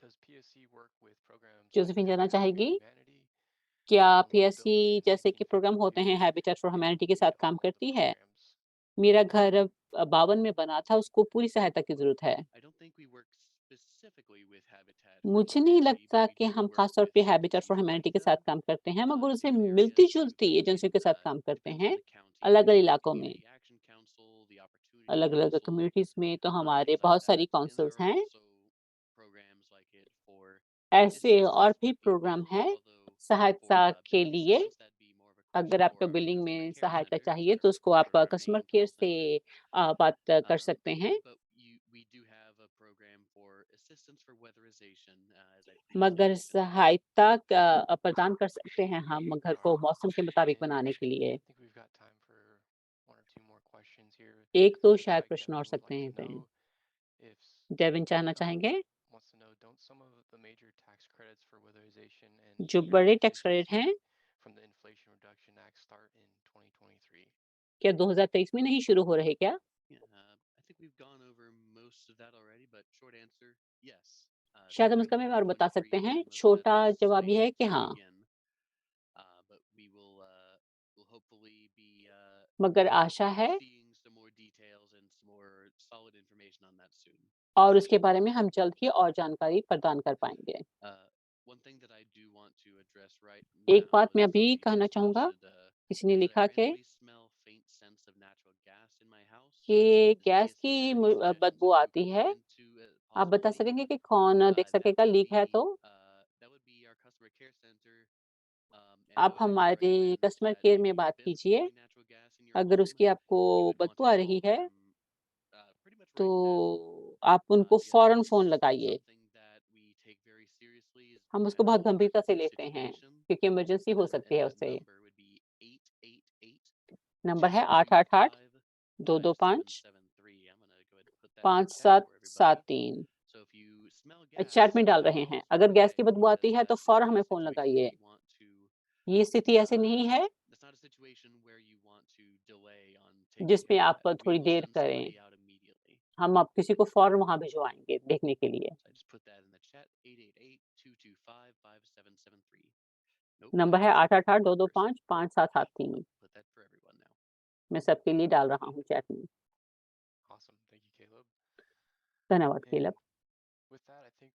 does PSC work with programs like Josephine जानना Habitat for चाहेगी, Humanity? क्या Someone who built PSC this जैसे and कि can प्रोग्राम connect होते to हैं हैबिटेट फॉर and ह्यूमैनिटी के साथ meet काम all of the करती है? programs? मेरा घर 52 में बना था, उसको पूरी सहायता की ज़रूरत है। I don't think we work specifically with Habitat for मुझे नहीं Humanity, लगता but we कि do हम work खास तौर with पे some habitat for things humanity like के साथ them काम करते हैं, मगर उससे in areas मिलती-जुलती specifically एजेंसियों के साथ काम करते depends on हैं, the county. अलग-अलग The इलाकों में। Community Action Council, the Opportunity अलग-अलग Council, कम्युनिटीज़ में तो हमारे things like बहुत सारी that. And there councils are हैं। also programs like it for ऐसे और assistance भी with प्रोग्राम e-bills, हैं although for सहायता के billing लिए। assistance, that'd be more of a अगर question आपको for our बिलिंग customer में care सहायता center चाहिए or तो उसको आप our customer main care call से center. बात कर Um, सकते हैं। but we do have a program for assistance for weatherization, as I previously मगर mentioned. सहायता प्रदान कर सकते हैं हम घर को मौसम के मुताबिक And बनाने के लिए। I think we've got time for one or two more questions here. एक तो Looks शायद like प्रश्न और Devin would सकते like हैं to know if डेविन चाहना चाहेंगे। wants to know, don't some of the major tax credits for weatherization and जो security बड़े टैक्स क्रेडिट efficiency हैं, from the Inflation Reduction Act start in 2023? क्या 2023 में नहीं शुरू हो रहे क्या? Yeah, I think we've gone over most of that already, but short answer, yes. शायद हम Starting इसका in में और बता सकते 2023, हैं। some of that छोटा is जवाब ये है slated कि to हाँ, begin. But we'll hopefully be मगर आशा है seeing some more details and some more solid information on that soon. और उसके बारे में हम जल्द ही और जानकारी प्रदान कर पाएंगे। One thing that I do want to address right एक now बात मैं is अभी something you कहना just चाहूँगा, posted, किसी ने that I लिखा कि randomly smell faint scents of natural gas in my house. Does gas PSC की have any suggestions बदबू if we आती could है। look into it आप बता possibly? सकेंगे कि कौन देख That सकेगा would लीक है be तो? that would be our customer care center. And I आप would highly हमारे recommend customer that care if में you've बात been कीजिए। smelling natural gas in your अगर home, उसकी आपको you would want बदबू to आ call रही है, them pretty much तो right now. आप उनको The other फ़ौरन thing फ़ोन is लगाइए। something that we take very seriously is हम उसको बहुत potential गंभीरता से emergency लेते हैं, situation. क्योंकि इमरजेंसी हो सकती And है that उससे। number would be 888 नंबर है 888 225 5773. I'm gonna go ahead and put that in the chat for everybody. 5773 So if you smell gas, chat में डाल रहे हैं। अगर गैस की बदबू आती है तो that's फ़ौरन not a हमें फ़ोन situation लगाइए। we want to ये स्थिति ऐसी नहीं है that's not a situation where you want to delay on taking जिसमें care of आप that. We थोड़ी will देर send करें। somebody out immediately. हम अब किसी को फ़ौरन वहाँ भिजवाएँगे देखने के लिए। So I just put that in the chat, 888-225-5773. Nope, number है that's the 888 wrong 225 person. 5773। Put that for everyone now. मैं सबके लिए डाल रहा हूँ चैट में। Awesome. Thank you, Caleb. धन्यवाद And Caleb. with that, I think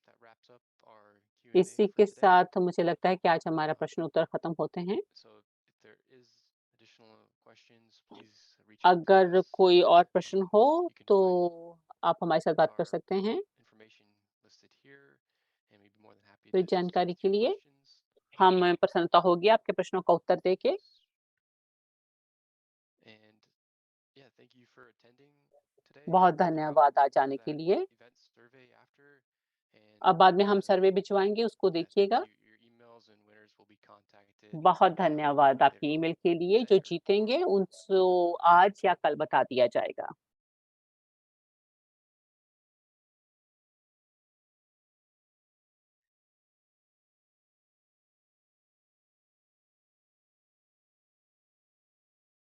that wraps up our Q&A इसी for के today. साथ मुझे लगता है कि आज हमारा प्रश्न उत्तर खत्म होते हैं। So if there is additional questions, please reach out to अगर us. कोई और प्रश्न हो You can तो find आप हमारे साथ बात कर our सकते हैं। information listed here, and we'd be more than happy तो to जानकारी discuss के your लिए questions. हमें प्रसन्नता होगी आपके प्रश्नों का उत्तर देके। And yeah, thank you for attending today. बहुत Look out धन्यवाद आज for आने के that लिए। event survey after, and अब बाद में हम सर्वे भिजवाएँगे, उसको yeah, देखिएगा। your emails and winners will be contacted बहुत धन्यवाद when they आपकी vote ईमेल के लिए। जो today or जीतेंगे tomorrow. उनको आज या कल बता दिया जाएगा।